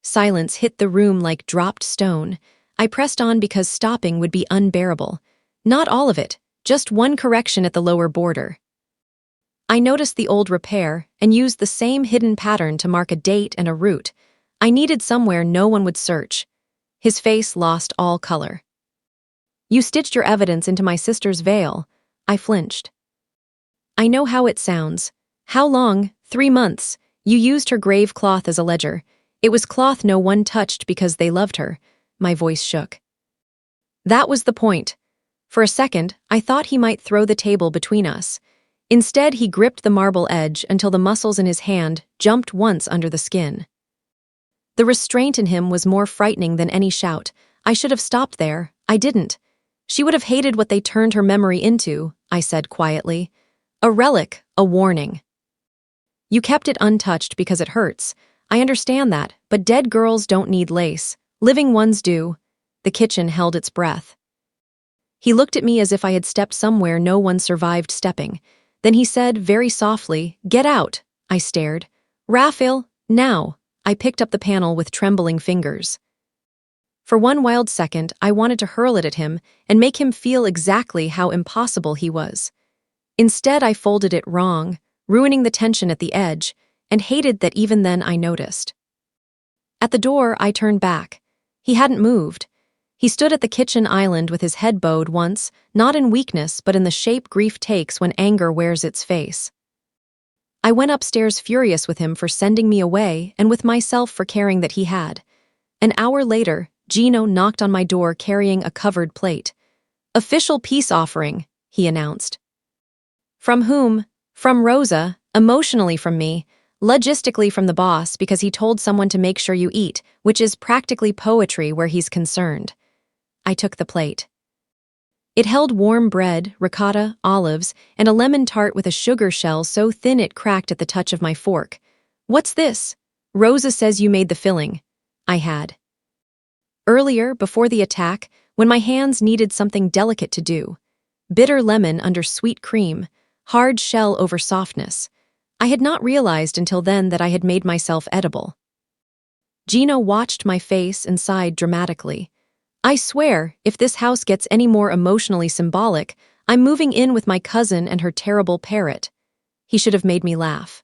Silence hit the room like dropped stone. I pressed on because stopping would be unbearable. Not all of it, just 1 correction at the lower border. I noticed the old repair and used the same hidden pattern to mark a date and a route. I needed somewhere no one would search. His face lost all color. "You stitched your evidence into my sister's veil." I flinched. "I know how it sounds." "How long?" 3 months. "You used her grave cloth as a ledger." "It was cloth no one touched because they loved her." My voice shook. That was the point. For a second, I thought he might throw the table between us. Instead, he gripped the marble edge until the muscles in his hand jumped once under the skin. The restraint in him was more frightening than any shout. I should have stopped there. I didn't. "She would have hated what they turned her memory into," I said quietly. "A relic, a warning." "You kept it untouched because it hurts. I understand that, but dead girls don't need lace. Living ones do." The kitchen held its breath. He looked at me as if I had stepped somewhere no one survived stepping. Then he said, very softly, "Get out." I stared. "Raphael, now." I picked up the panel with trembling fingers. For 1 wild second, I wanted to hurl it at him and make him feel exactly how impossible he was. Instead, I folded it wrong, ruining the tension at the edge, and hated that even then I noticed. At the door, I turned back. He hadn't moved. He stood at the kitchen island with his head bowed once, not in weakness but in the shape grief takes when anger wears its face. I went upstairs furious with him for sending me away and with myself for caring that he had. An hour later, Gino knocked on my door carrying a covered plate. Official peace offering, he announced. From whom? From Rosa, emotionally from me, logistically from the boss because he told someone to make sure you eat, which is practically poetry where he's concerned. I took the plate. It held warm bread, ricotta, olives, and a lemon tart with a sugar shell so thin it cracked at the touch of my fork. What's this? Rosa says you made the filling. I had. Earlier, before the attack, when my hands needed something delicate to do. Bitter lemon under sweet cream, hard shell over softness. I had not realized until then that I had made myself edible. Gino watched my face and sighed dramatically. I swear, if this house gets any more emotionally symbolic, I'm moving in with my cousin and her terrible parrot. He should have made me laugh.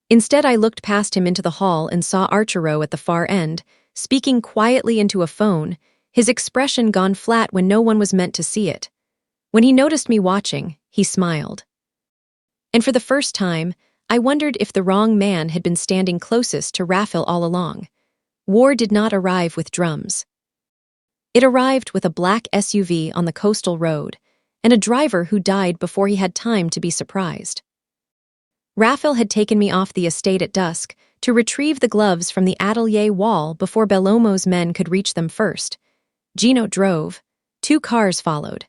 Instead, I looked past him into the hall and saw Arturo at the far end, speaking quietly into a phone, his expression gone flat when no one was meant to see it. When he noticed me watching, he smiled. And for the first time, I wondered if the wrong man had been standing closest to Raphael all along. War did not arrive with drums. It arrived with a black SUV on the coastal road, and a driver who died before he had time to be surprised. Raphael had taken me off the estate at dusk to retrieve the gloves from the atelier wall before Bellomo's men could reach them first. Gino drove. 2 cars followed.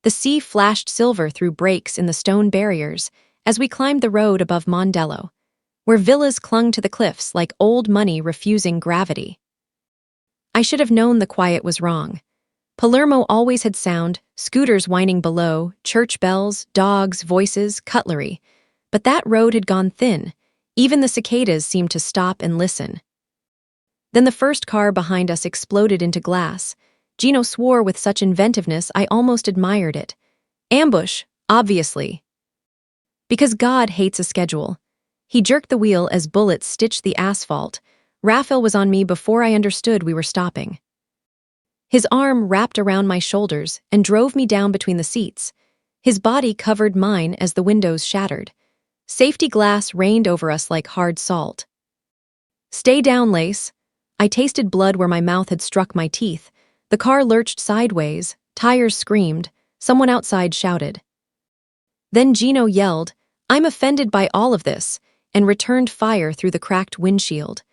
The sea flashed silver through breaks in the stone barriers as we climbed the road above Mondello, where villas clung to the cliffs like old money refusing gravity. I should have known the quiet was wrong. Palermo always had sound, scooters whining below, church bells, dogs, voices, cutlery. But that road had gone thin. Even the cicadas seemed to stop and listen. Then the first car behind us exploded into glass. Gino swore with such inventiveness I almost admired it. Ambush, obviously. Because God hates a schedule. He jerked the wheel as bullets stitched the asphalt. Raphael was on me before I understood we were stopping. His arm wrapped around my shoulders and drove me down between the seats. His body covered mine as the windows shattered. Safety glass rained over us like hard salt. Stay down, Lace. I tasted blood where my mouth had struck my teeth. The car lurched sideways, tires screamed, someone outside shouted. Then Gino yelled, "I'm offended by all of this," and returned fire through the cracked windshield.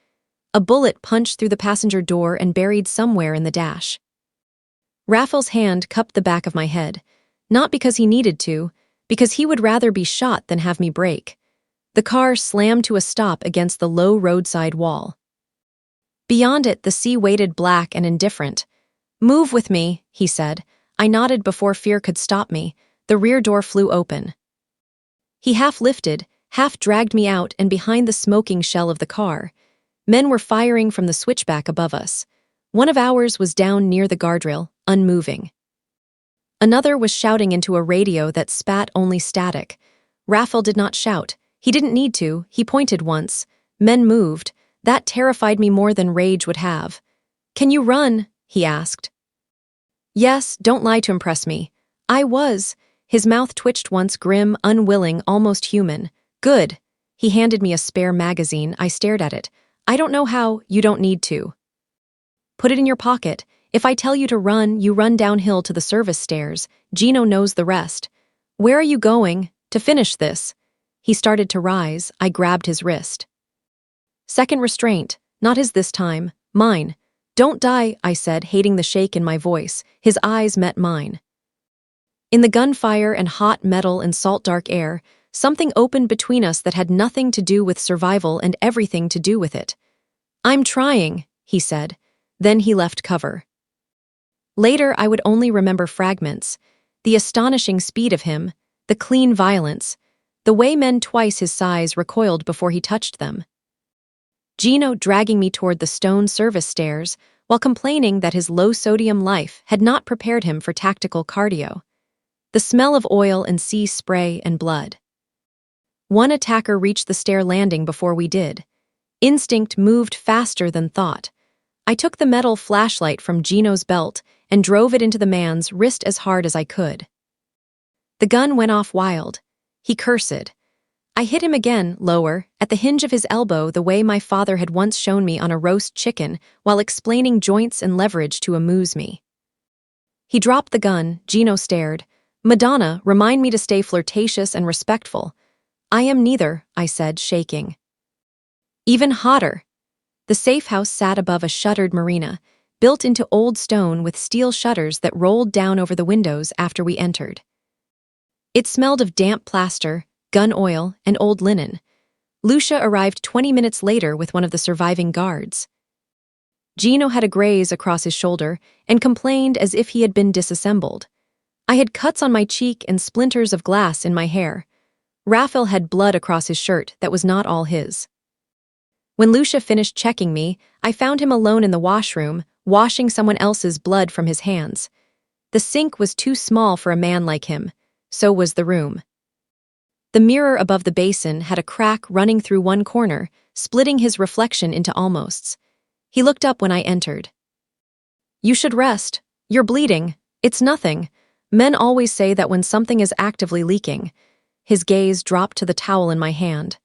A bullet punched through the passenger door and buried somewhere in the dash. Raphael's hand cupped the back of my head, not because he needed to, because he would rather be shot than have me break. The car slammed to a stop against the low roadside wall. Beyond it, the sea waited black and indifferent. "Move with me," he said. I nodded before fear could stop me. The rear door flew open. He half lifted, half dragged me out and behind the smoking shell of the car. Men were firing from the switchback above us. One of ours was down near the guardrail, unmoving. Another was shouting into a radio that spat only static. Raphael did not shout. He didn't need to. He pointed once. Men moved. That terrified me more than rage would have. "Can you run?" he asked. Yes, don't lie to impress me. I was. His mouth twitched once, grim, unwilling, almost human. Good. He handed me a spare magazine. I stared at it. I don't know how. You don't need to. Put it in your pocket. If I tell you to run, you run downhill to the service stairs. Gino knows the rest. Where are you going? To finish this. He started to rise. I grabbed his wrist. Second restraint. Not his this time. Mine. Don't die, I said, hating the shake in my voice. His eyes met mine. In the gunfire and hot metal and salt-dark air, something opened between us that had nothing to do with survival and everything to do with it. I'm trying, he said. Then he left cover. Later, I would only remember fragments. The astonishing speed of him, the clean violence, the way men twice his size recoiled before he touched them. Gino dragging me toward the stone service stairs while complaining that his low-sodium life had not prepared him for tactical cardio. The smell of oil and sea spray and blood. One attacker reached the stair landing before we did. Instinct moved faster than thought. I took the metal flashlight from Gino's belt and drove it into the man's wrist as hard as I could. The gun went off wild. He cursed. I hit him again, lower, at the hinge of his elbow the way my father had once shown me on a roast chicken while explaining joints and leverage to amuse me. He dropped the gun. Gino stared. Madonna, remind me to stay flirtatious and respectful. I am neither, I said, shaking. Even hotter. The safe house sat above a shuttered marina, built into old stone with steel shutters that rolled down over the windows after we entered. It smelled of damp plaster, gun oil, and old linen. Lucia arrived 20 minutes later with one of the surviving guards. Gino had a graze across his shoulder and complained as if he had been disassembled. I had cuts on my cheek and splinters of glass in my hair. Raphael had blood across his shirt that was not all his. When Lucia finished checking me, I found him alone in the washroom, washing someone else's blood from his hands. The sink was too small for a man like him. So was the room. The mirror above the basin had a crack running through one corner, splitting his reflection into almosts. He looked up when I entered. You should rest. You're bleeding. It's nothing. Men always say that when something is actively leaking. His gaze dropped to the towel in my hand.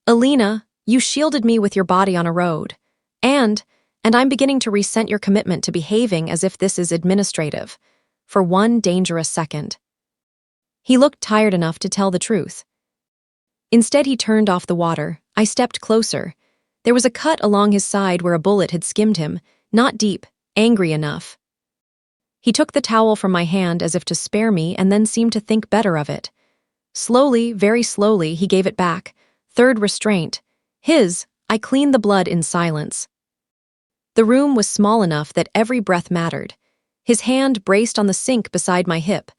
Alina, you shielded me with your body on a road. And I'm beginning to resent your commitment to behaving as if this is administrative. For one dangerous second. He looked tired enough to tell the truth. Instead, he turned off the water. I stepped closer. There was a cut along his side where a bullet had skimmed him, not deep, angry enough. He took the towel from my hand as if to spare me and then seemed to think better of it. Slowly, very slowly, he gave it back. Third restraint. I cleaned the blood in silence. The room was small enough that every breath mattered. His hand braced on the sink beside my hip.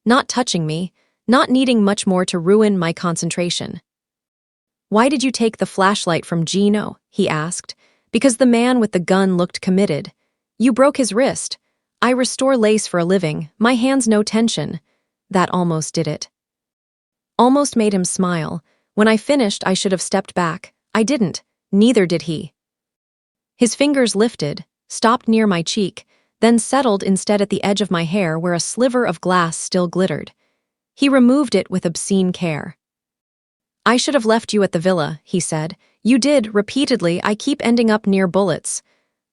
Not touching me, not needing much more to ruin my concentration. Why did you take the flashlight from Gino? He asked. Because the man with the gun looked committed. You broke his wrist. I restore lace for a living, my hands no tension. That almost did it. Almost made him smile. When I finished, I should have stepped back. I didn't, neither did he. His fingers lifted, stopped near my cheek, then settled instead at the edge of my hair where a sliver of glass still glittered. He removed it with obscene care. I should have left you at the villa, he said. You did, repeatedly. I keep ending up near bullets.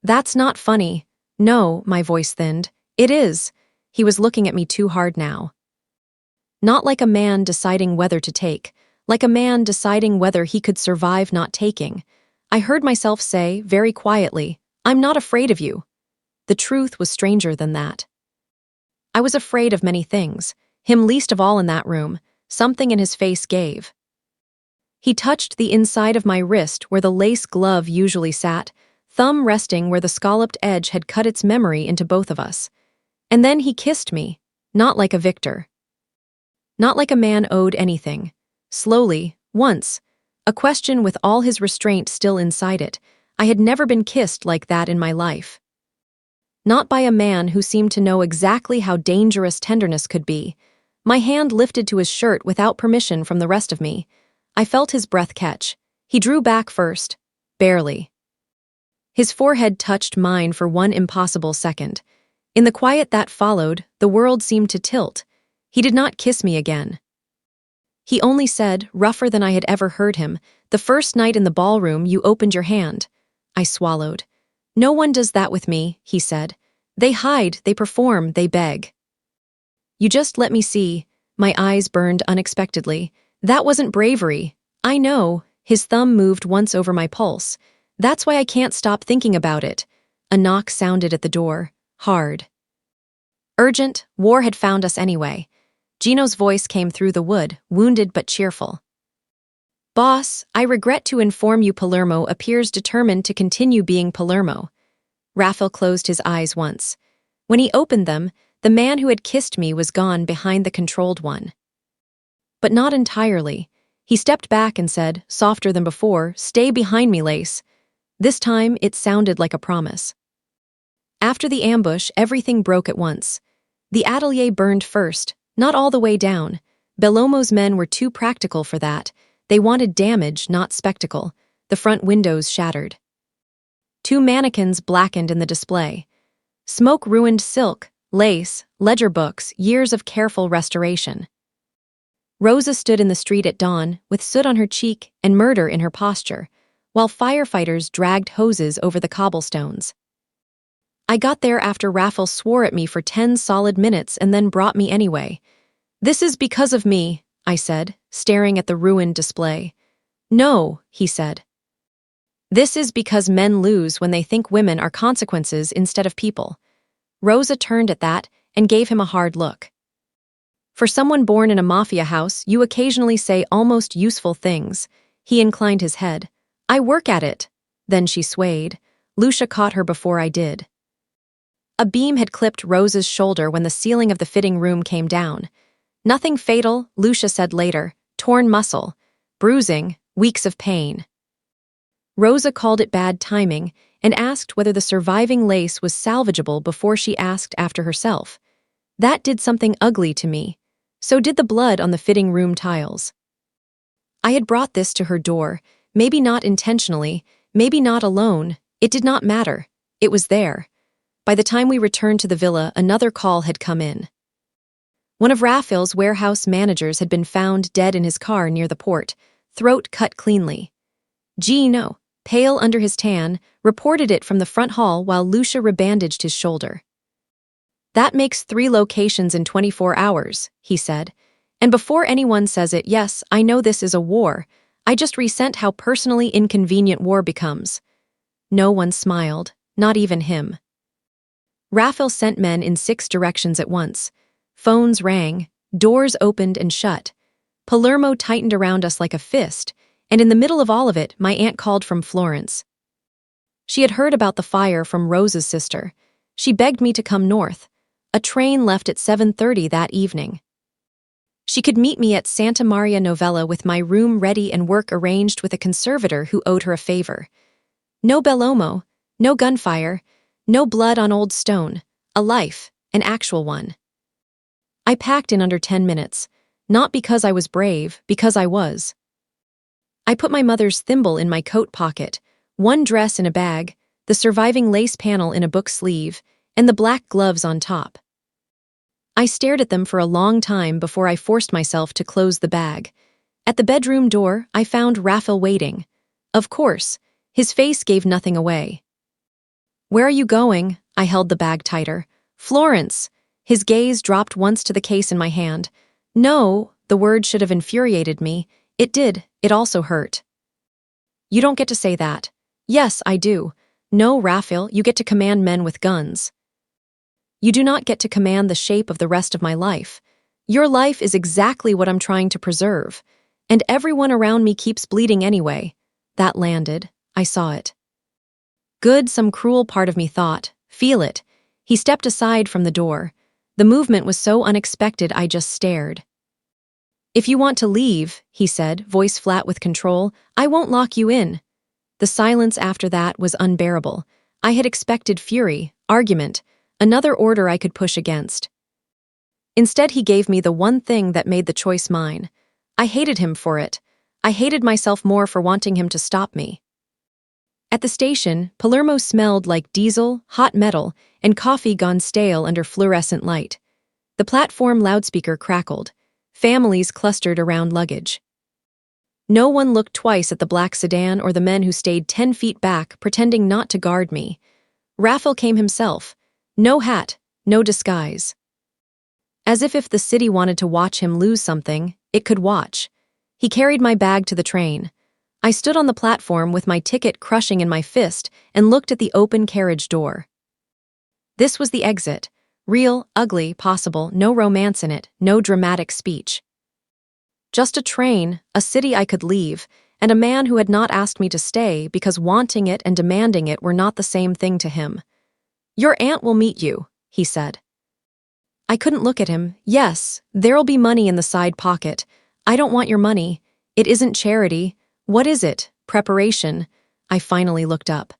That's not funny. No, my voice thinned. It is. He was looking at me too hard now. Not like a man deciding whether to take, like a man deciding whether he could survive not taking. I heard myself say, very quietly, I'm not afraid of you. The truth was stranger than that. I was afraid of many things, him least of all in that room. Something in his face gave. He touched the inside of my wrist where the lace glove usually sat, thumb resting where the scalloped edge had cut its memory into both of us. And then he kissed me, not like a victor. Not like a man owed anything. Slowly, once, a question with all his restraint still inside it. I had never been kissed like that in my life. Not by a man who seemed to know exactly how dangerous tenderness could be. My hand lifted to his shirt without permission from the rest of me. I felt his breath catch. He drew back first. Barely. His forehead touched mine for one impossible second. In the quiet that followed, the world seemed to tilt. He did not kiss me again. He only said, rougher than I had ever heard him, the first night in the ballroom you opened your hand. I swallowed. No one does that with me, he said. They hide, they perform, they beg. You just let me see. My eyes burned unexpectedly. That wasn't bravery. I know. His thumb moved once over my pulse. That's why I can't stop thinking about it. A knock sounded at the door. Hard. Urgent, war had found us anyway. Gino's voice came through the wood, wounded but cheerful. Boss, I regret to inform you Palermo appears determined to continue being Palermo. Raphael closed his eyes once. When he opened them, the man who had kissed me was gone behind the controlled one. But not entirely. He stepped back and said, softer than before, stay behind me, Lace. This time, it sounded like a promise. After the ambush, everything broke at once. The atelier burned first, not all the way down. Bellomo's men were too practical for that. They wanted damage, not spectacle. The front windows shattered. 2 mannequins blackened in the display. Smoke ruined silk, lace, ledger books, years of careful restoration. Rosa stood in the street at dawn, with soot on her cheek and murder in her posture, while firefighters dragged hoses over the cobblestones. I got there after Raffle swore at me for 10 solid minutes and then brought me anyway. This is because of me, I said, staring at the ruined display. No, he said. This is because men lose when they think women are consequences instead of people. Rosa turned at that and gave him a hard look. For someone born in a mafia house, you occasionally say almost useful things. He inclined his head. I work at it. Then she swayed. Lucia caught her before I did. A beam had clipped Rosa's shoulder when the ceiling of the fitting room came down. Nothing fatal, Lucia said later. Torn muscle. Bruising. Weeks of pain. Rosa called it bad timing and asked whether the surviving lace was salvageable before she asked after herself. That did something ugly to me. So did the blood on the fitting room tiles. I had brought this to her door, maybe not intentionally, maybe not alone. It did not matter. It was there. By the time we returned to the villa, another call had come in. One of Raphael's warehouse managers had been found dead in his car near the port, throat cut cleanly. Gino, pale under his tan, reported it from the front hall while Lucia rebandaged his shoulder. That makes 3 locations in 24 hours, he said. And before anyone says it, yes, I know this is a war. I just resent how personally inconvenient war becomes. No one smiled, not even him. Raphael sent men in 6 directions at once. Phones rang, doors opened and shut. Palermo tightened around us like a fist, and in the middle of all of it, my aunt called from Florence. She had heard about the fire from Rosa's sister. She begged me to come north. A train left at 7:30 that evening. She could meet me at Santa Maria Novella with my room ready and work arranged with a conservator who owed her a favor. No Bellomo, no gunfire, no blood on old stone, a life, an actual one. I packed in under 10 minutes, not because I was brave, because I was. I put my mother's thimble in my coat pocket, one dress in a bag, the surviving lace panel in a book sleeve, and the black gloves on top. I stared at them for a long time before I forced myself to close the bag. At the bedroom door, I found Raphael waiting. Of course, his face gave nothing away. Where are you going? I held the bag tighter. Florence. His gaze dropped once to the case in my hand. No, the word should have infuriated me. It did. It also hurt. You don't get to say that. Yes, I do. No, Raphael, you get to command men with guns. You do not get to command the shape of the rest of my life. Your life is exactly what I'm trying to preserve. And everyone around me keeps bleeding anyway. That landed. I saw it. Good, some cruel part of me thought. Feel it. He stepped aside from the door. The movement was so unexpected I just stared. If you want to leave, he said, voice flat with control, I won't lock you in. The silence after that was unbearable. I had expected fury, argument, another order I could push against. Instead, he gave me the one thing that made the choice mine. I hated him for it. I hated myself more for wanting him to stop me. At the station, Palermo smelled like diesel, hot metal, and coffee gone stale under fluorescent light. The platform loudspeaker crackled. Families clustered around luggage. No one looked twice at the black sedan or the men who stayed 10 feet back, pretending not to guard me. Raphael came himself. No hat, no disguise. As if the city wanted to watch him lose something, it could watch. He carried my bag to the train. I stood on the platform with my ticket crushing in my fist and looked at the open carriage door. This was the exit. Real, ugly, possible, no romance in it, no dramatic speech. Just a train, a city I could leave, and a man who had not asked me to stay because wanting it and demanding it were not the same thing to him. Your aunt will meet you, he said. I couldn't look at him. Yes, there'll be money in the side pocket. I don't want your money. It isn't charity. What is it? Preparation. I finally looked up.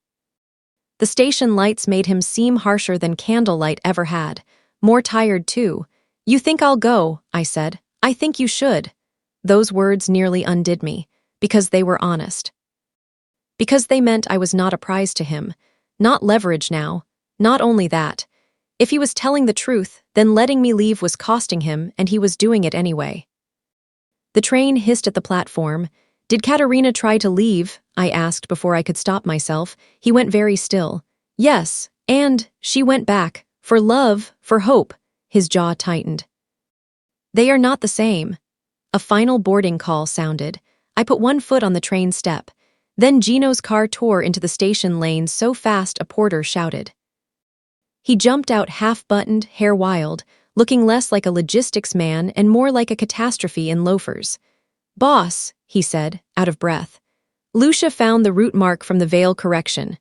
The station lights made him seem harsher than candlelight ever had. More tired, too. You think I'll go, I said. I think you should. Those words nearly undid me, because they were honest. Because they meant I was not a prize to him. Not leverage now. Not only that. If he was telling the truth, then letting me leave was costing him, and he was doing it anyway. The train hissed at the platform. Did Katerina try to leave? I asked before I could stop myself. He went very still. Yes, And she went back, for love, for hope. His jaw tightened. They are not the same. A final boarding call sounded. I put one foot on the train step. Then Gino's car tore into the station lane so fast a porter shouted. He jumped out half-buttoned, hair wild, looking less like a logistics man and more like a catastrophe in loafers. "Boss," he said, out of breath. Lucia found the route mark from the Vale correction.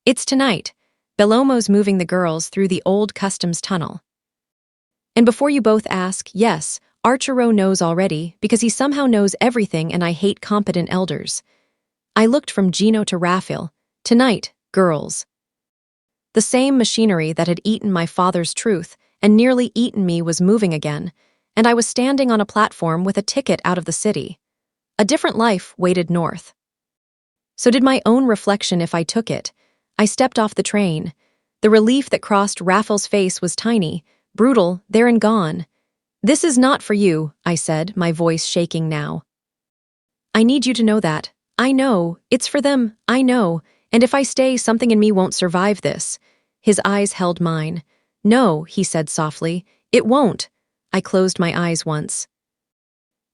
"It's tonight. Bellomo's moving the girls through the old customs tunnel." And before you both ask, yes, Archero knows already, because he somehow knows everything and I hate competent elders. I looked from Gino to Raphael. Tonight, girls. The same machinery that had eaten my father's truth and nearly eaten me was moving again, and I was standing on a platform with a ticket out of the city. A different life waited north. So did my own reflection if I took it. I stepped off the train. The relief that crossed Raphael's face was tiny, brutal, there and gone. "This is not for you," I said, my voice shaking now. "I need you to know that. I know, it's for them, I know, and if I stay, something in me won't survive this." His eyes held mine. "No," he said softly, "it won't." I closed my eyes once.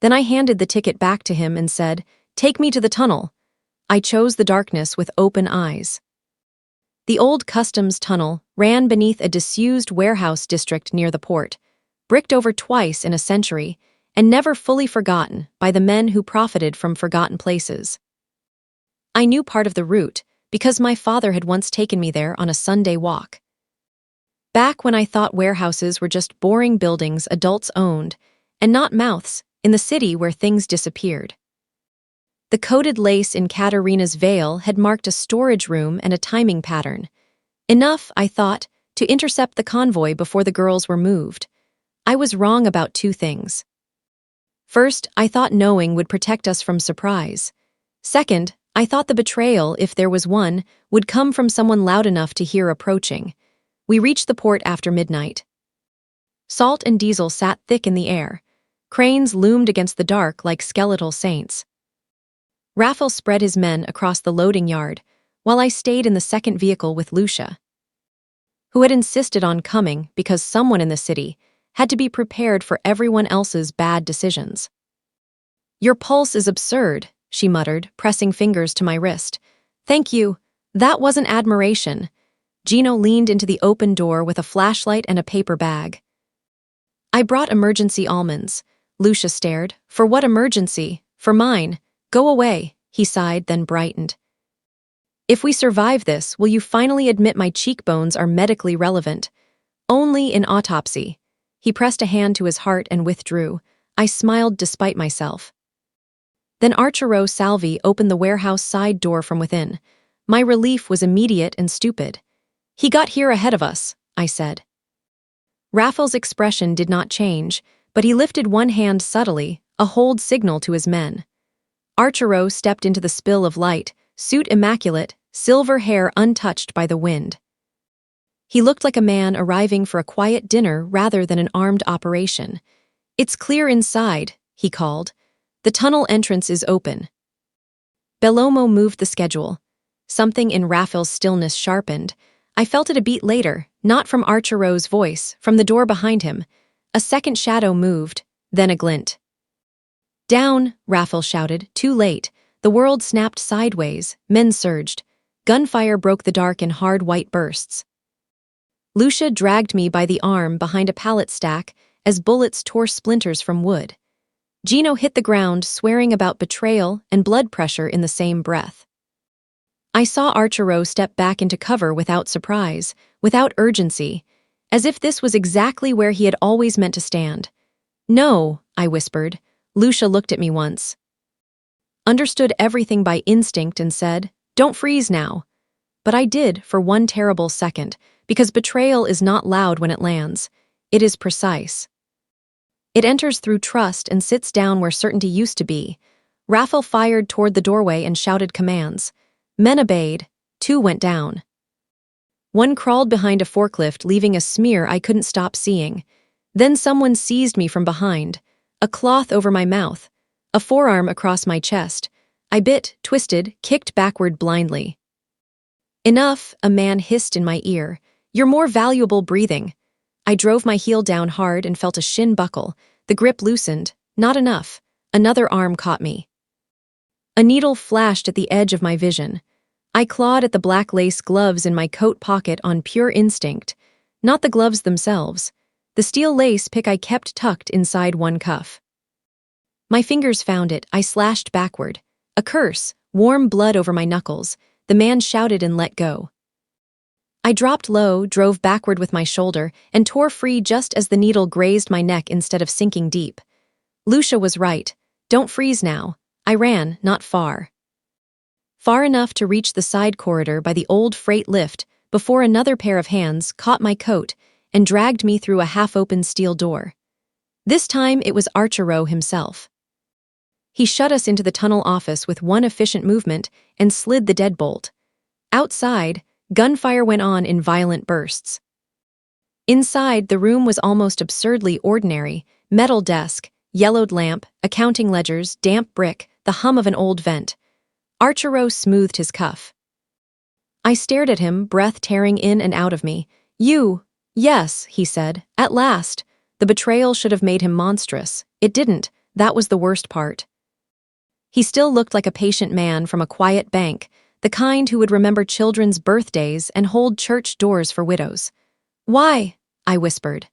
Then I handed the ticket back to him and said, "Take me to the tunnel." I chose the darkness with open eyes. The old customs tunnel ran beneath a disused warehouse district near the port, bricked over twice in a century, and never fully forgotten by the men who profited from forgotten places. I knew part of the route because my father had once taken me there on a Sunday walk. Back when I thought warehouses were just boring buildings adults owned, and not mouths, in the city where things disappeared. The coated lace in Katerina's veil had marked a storage room and a timing pattern. Enough, I thought, to intercept the convoy before the girls were moved. I was wrong about two things. First, I thought knowing would protect us from surprise. Second, I thought the betrayal, if there was one, would come from someone loud enough to hear approaching. We reached the port after midnight. Salt and diesel sat thick in the air. Cranes loomed against the dark like skeletal saints. Raphael spread his men across the loading yard, while I stayed in the second vehicle with Lucia, who had insisted on coming because someone in the city had to be prepared for everyone else's bad decisions. "Your pulse is absurd," she muttered, pressing fingers to my wrist. "Thank you. That wasn't admiration." Gino leaned into the open door with a flashlight and a paper bag. "I brought emergency almonds." Lucia stared. "For what emergency? For mine. Go away," he sighed, then brightened. "If we survive this, will you finally admit my cheekbones are medically relevant?" "Only in autopsy." He pressed a hand to his heart and withdrew. I smiled despite myself. Then Archero Salvi opened the warehouse side door from within. My relief was immediate and stupid. "He got here ahead of us," I said. Raphael's expression did not change, but he lifted one hand subtly, a hold signal to his men. Archero stepped into the spill of light, suit immaculate, silver hair untouched by the wind. He looked like a man arriving for a quiet dinner rather than an armed operation. "It's clear inside," he called. "The tunnel entrance is open." Bellomo moved the schedule. Something in Raphael's stillness sharpened. I felt it a beat later, not from Archero's voice, from the door behind him. A second shadow moved, then a glint. "Down," Raphael shouted, too late. The world snapped sideways, men surged. Gunfire broke the dark in hard white bursts. Lucia dragged me by the arm behind a pallet stack as bullets tore splinters from wood. Gino hit the ground, swearing about betrayal and blood pressure in the same breath. I saw Archero step back into cover without surprise, without urgency, as if this was exactly where he had always meant to stand. "No," I whispered. Lucia looked at me once, understood everything by instinct and said, "Don't freeze now." But I did for one terrible second, because betrayal is not loud when it lands. It is precise. It enters through trust and sits down where certainty used to be. Raphael fired toward the doorway and shouted commands. Men obeyed. 2 went down. 1 crawled behind a forklift, leaving a smear I couldn't stop seeing. Then someone seized me from behind. A cloth over my mouth. A forearm across my chest. I bit, twisted, kicked backward blindly. Enough, a man hissed in my ear. You're more valuable breathing. I drove my heel down hard and felt a shin buckle. The grip loosened. Not enough. Another arm caught me. A needle flashed at the edge of my vision. I clawed at the black lace gloves in my coat pocket on pure instinct. Not the gloves themselves. The steel lace pick I kept tucked inside one cuff. My fingers found it. I slashed backward. A curse, warm blood over my knuckles. The man shouted and let go. I dropped low, drove backward with my shoulder, and tore free just as the needle grazed my neck instead of sinking deep. Lucia was right. Don't freeze now. I ran, not far. Far enough to reach the side corridor by the old freight lift before another pair of hands caught my coat and dragged me through a half-open steel door. This time it was Archero himself. He shut us into the tunnel office with one efficient movement and slid the deadbolt. Outside, gunfire went on in violent bursts. Inside, the room was almost absurdly ordinary: metal desk, yellowed lamp, accounting ledgers, damp brick, the hum of an old vent. Archero smoothed his cuff. I stared at him, breath tearing in and out of me. You. Yes, he said. At last. The betrayal should have made him monstrous. It didn't. That was the worst part. He still looked like a patient man from a quiet bank, the kind who would remember children's birthdays and hold church doors for widows. Why? I whispered.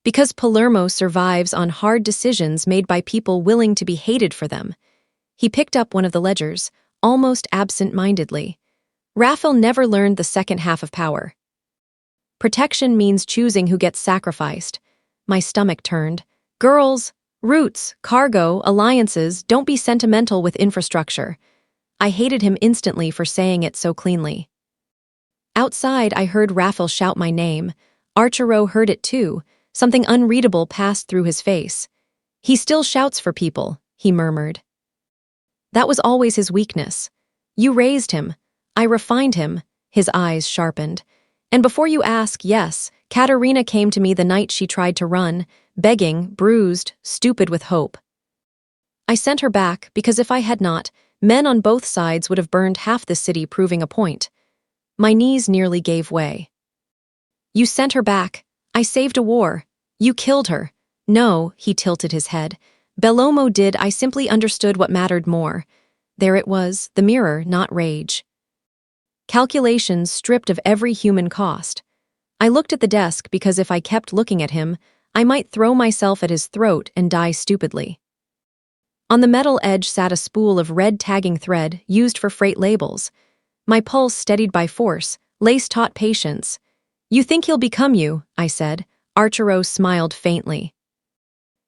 Because Palermo survives on hard decisions made by people willing to be hated for them. He picked up one of the ledgers, almost absent-mindedly. Raphael never learned the second half of power. Protection means choosing who gets sacrificed. My stomach turned. Girls, roots, cargo, alliances, don't be sentimental with infrastructure. I hated him instantly for saying it so cleanly. Outside, I heard Raphael shout my name. Archero heard it too. Something unreadable passed through his face. He still shouts for people, he murmured. That was always his weakness. You raised him. I refined him. His eyes sharpened. And before you ask, yes, Katerina came to me the night she tried to run, begging, bruised, stupid with hope. I sent her back because if I had not, men on both sides would have burned half the city, proving a point. My knees nearly gave way. You sent her back. I saved a war. You killed her. No, he tilted his head. Bellomo did. I simply understood what mattered more. There it was, the mirror, not rage. Calculations stripped of every human cost. I looked at the desk because if I kept looking at him, I might throw myself at his throat and die stupidly. On the metal edge sat a spool of red tagging thread used for freight labels. My pulse steadied by force, lace taught patience. You think he'll become you, I said. Archero smiled faintly.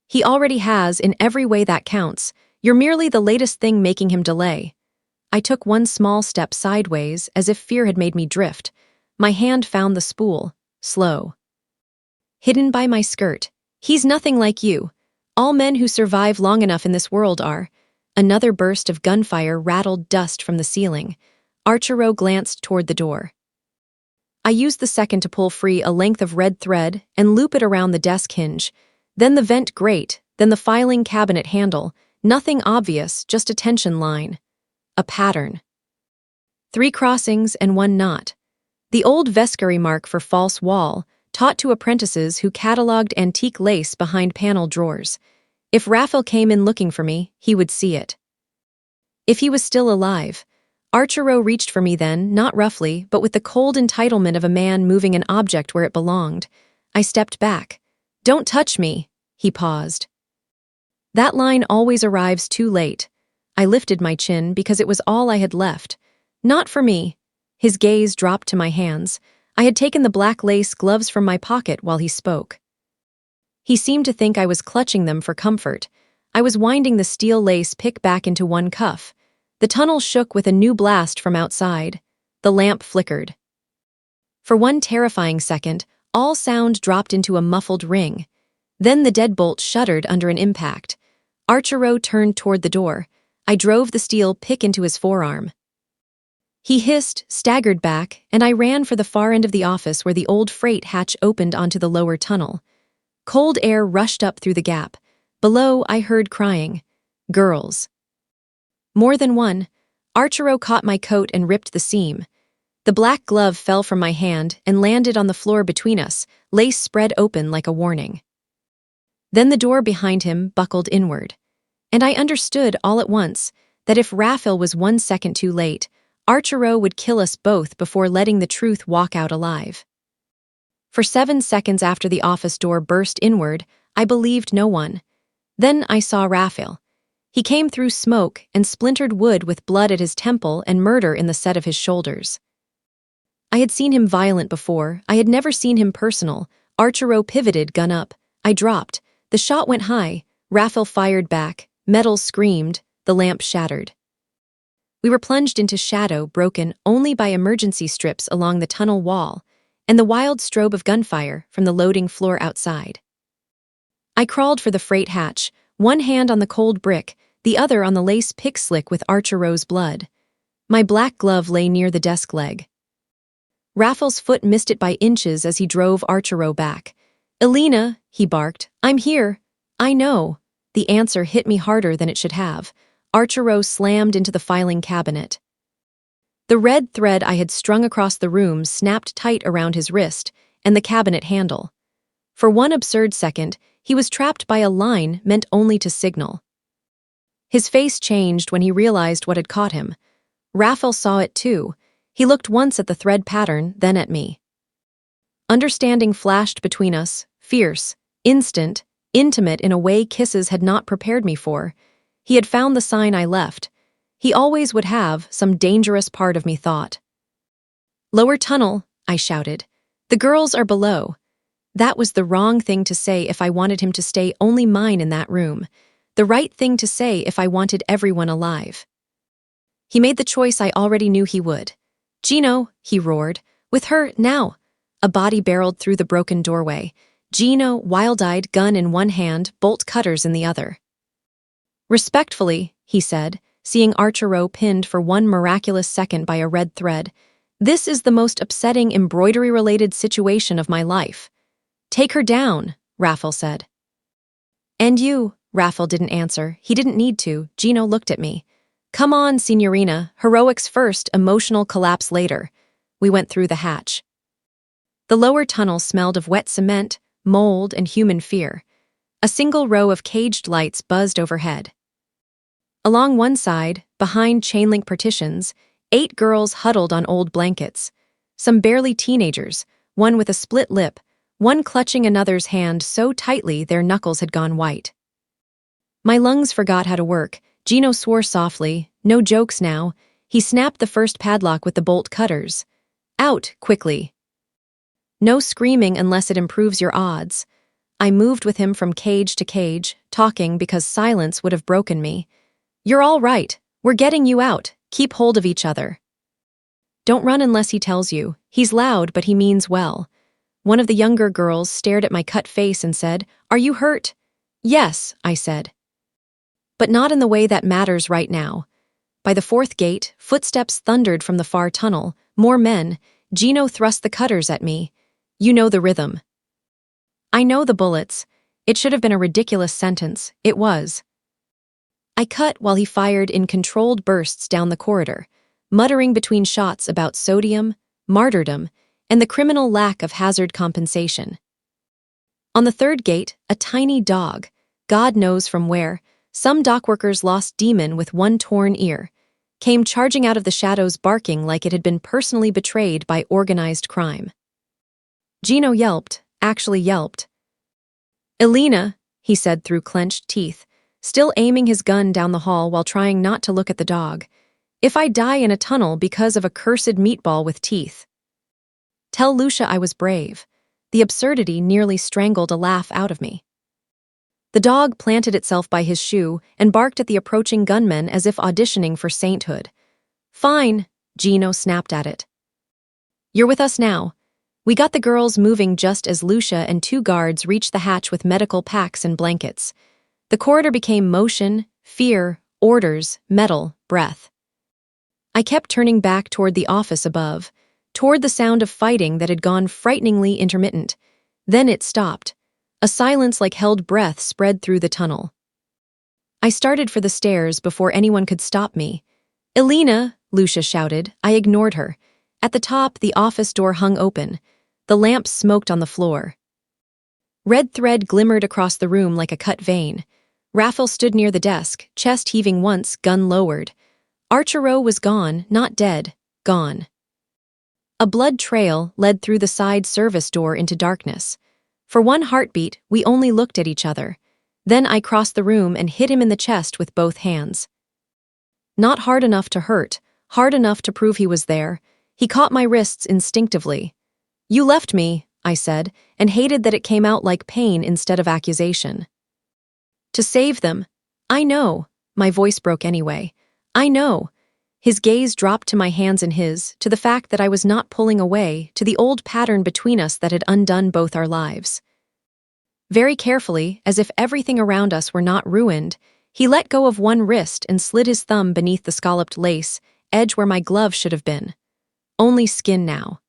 He already has in every way that counts. You're merely the latest thing making him delay. I took one small step sideways as if fear had made me drift. My hand found the spool, slow. Hidden by my skirt. He's nothing like you. All men who survive long enough in this world are. Another burst of gunfire rattled dust from the ceiling. Archero glanced toward the door. I used the second to pull free a length of red thread and loop it around the desk hinge. Then the vent grate, then the filing cabinet handle. Nothing obvious, just a tension line. A pattern. 3 crossings and 1 knot. The old Vescary mark for false wall, taught to apprentices who catalogued antique lace behind panel drawers. If Raphael came in looking for me, he would see it. If he was still alive. Archero reached for me then, not roughly, but with the cold entitlement of a man moving an object where it belonged. I stepped back. Don't touch me, he paused. That line always arrives too late. I lifted my chin because it was all I had left. Not for me. His gaze dropped to my hands. I had taken the black lace gloves from my pocket while he spoke. He seemed to think I was clutching them for comfort. I was winding the steel lace pick back into one cuff. The tunnel shook with a new blast from outside. The lamp flickered. For one terrifying second, all sound dropped into a muffled ring. Then the deadbolt shuddered under an impact. Archero turned toward the door. I drove the steel pick into his forearm. He hissed, staggered back, and I ran for the far end of the office where the old freight hatch opened onto the lower tunnel. Cold air rushed up through the gap. Below, I heard crying. Girls. More than one. Archero caught my coat and ripped the seam. The black glove fell from my hand and landed on the floor between us, lace spread open like a warning. Then the door behind him buckled inward. And I understood all at once that if Raphael was 1 second too late, Archero would kill us both before letting the truth walk out alive. For 7 seconds after the office door burst inward, I believed no one. Then I saw Raphael. He came through smoke and splintered wood with blood at his temple and murder in the set of his shoulders. I had seen him violent before. I had never seen him personal. Archero pivoted, gun up. I dropped. The shot went high. Raphael fired back. Metal screamed. The lamp shattered. We were plunged into shadow, broken only by emergency strips along the tunnel wall and the wild strobe of gunfire from the loading floor outside. I crawled for the freight hatch, one hand on the cold brick, the other on the lace pick slick with Archero's blood. My black glove lay near the desk leg. Raphael's foot missed it by inches as he drove Archero back. "Elena," he barked, "I'm here." "I know." The answer hit me harder than it should have. Archero slammed into the filing cabinet. The red thread I had strung across the room snapped tight around his wrist and the cabinet handle. For one absurd second, he was trapped by a line meant only to signal. His face changed when he realized what had caught him. Raphael saw it too. He looked once at the thread pattern, then at me. Understanding flashed between us, fierce, instant, intimate in a way kisses had not prepared me for. He had found the sign I left. He always would have, some dangerous part of me thought. "Lower tunnel," I shouted. "The girls are below." That was the wrong thing to say if I wanted him to stay only mine in that room. The right thing to say if I wanted everyone alive. He made the choice I already knew he would. "Gino," he roared. "With her, now." A body barreled through the broken doorway. Gino, wild-eyed, gun in one hand, bolt cutters in the other. "Respectfully," he said, seeing Archero pinned for one miraculous second by a red thread, "this is the most upsetting embroidery-related situation of my life." "Take her down," Raphael said. "And you?" Raphael didn't answer. He didn't need to. Gino looked at me. "Come on, Signorina. Heroics first, emotional collapse later." We went through the hatch. The lower tunnel smelled of wet cement, mold, and human fear. A single row of caged lights buzzed overhead. Along one side, behind chain-link partitions, 8 girls huddled on old blankets. Some barely teenagers, one with a split lip, one clutching another's hand so tightly their knuckles had gone white. My lungs forgot how to work. Gino swore softly. "No jokes now." He snapped the first padlock with the bolt cutters. "Out, quickly." "No screaming unless it improves your odds." I moved with him from cage to cage, talking because silence would have broken me. "You're all right. We're getting you out. Keep hold of each other." "Don't run unless he tells you. He's loud, but he means well." One of the younger girls stared at my cut face and said, "Are you hurt?" "Yes," I said. "But not in the way that matters right now." By the 4th gate, footsteps thundered from the far tunnel. More men. Gino thrust the cutters at me. "You know the rhythm." "I know the bullets." It should have been a ridiculous sentence. It was. I cut while he fired in controlled bursts down the corridor, muttering between shots about sodium, martyrdom, and the criminal lack of hazard compensation. On the 3rd gate, a tiny dog, God knows from where, some dockworkers lost demon with one torn ear, came charging out of the shadows barking like it had been personally betrayed by organized crime. Gino yelped, actually yelped. "Elena," he said through clenched teeth, still aiming his gun down the hall while trying not to look at the dog. "If I die in a tunnel because of a cursed meatball with teeth." Tell Lucia I was brave. The absurdity nearly strangled a laugh out of me. The dog planted itself by his shoe and barked at the approaching gunmen as if auditioning for sainthood. "Fine," Gino snapped at it. "You're with us now." We got the girls moving just as Lucia and 2 guards reached the hatch with medical packs and blankets. The corridor became motion, fear, orders, metal, breath. I kept turning back toward the office above, toward the sound of fighting that had gone frighteningly intermittent. Then it stopped. A silence like held breath spread through the tunnel. I started for the stairs before anyone could stop me. "Elena," Lucia shouted. I ignored her. At the top, the office door hung open. The lamps smoked on the floor. Red thread glimmered across the room like a cut vein. Raphael stood near the desk, chest heaving once, gun lowered. Archero was gone, not dead, gone. A blood trail led through the side service door into darkness. For one heartbeat, we only looked at each other. Then I crossed the room and hit him in the chest with both hands. Not hard enough to hurt, hard enough to prove he was there. He caught my wrists instinctively. "You left me," I said, and hated that it came out like pain instead of accusation. "To save them. I know." My voice broke anyway. "I know." His gaze dropped to my hands in his, to the fact that I was not pulling away, to the old pattern between us that had undone both our lives. Very carefully, as if everything around us were not ruined, he let go of one wrist and slid his thumb beneath the scalloped lace, edge where my glove should have been. Only skin now.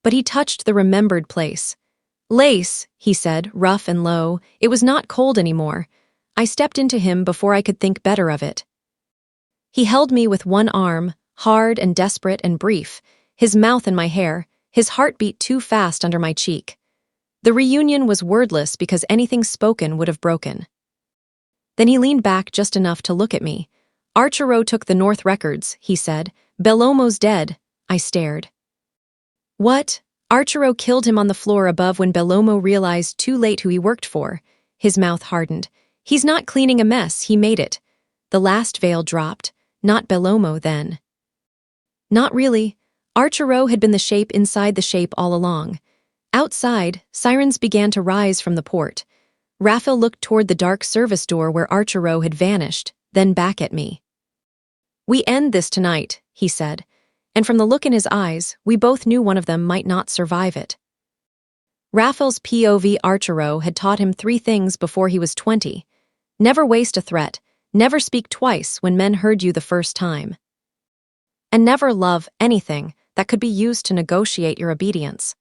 But he touched the remembered place. "Lace," he said, rough and low. It was not cold anymore. I stepped into him before I could think better of it. He held me with one arm, hard and desperate and brief, his mouth in my hair, his heart beat too fast under my cheek. The reunion was wordless because anything spoken would have broken. Then he leaned back just enough to look at me. "Archero took the North records," he said. "Bellomo's dead." I stared. "What?" Archero killed him on the floor above when Bellomo realized too late who he worked for. His mouth hardened. "He's not cleaning a mess, he made it." The last veil dropped. Not Bellomo, then. Not really. Archero had been the shape inside the shape all along. Outside, sirens began to rise from the port. Raphael looked toward the dark service door where Archero had vanished, then back at me. "We end this tonight," he said, and from the look in his eyes, we both knew one of them might not survive it. Raphael's POV Archero had taught him 3 things before he was 20. Never waste a threat, never speak twice when men heard you the first time. And never love anything that could be used to negotiate your obedience.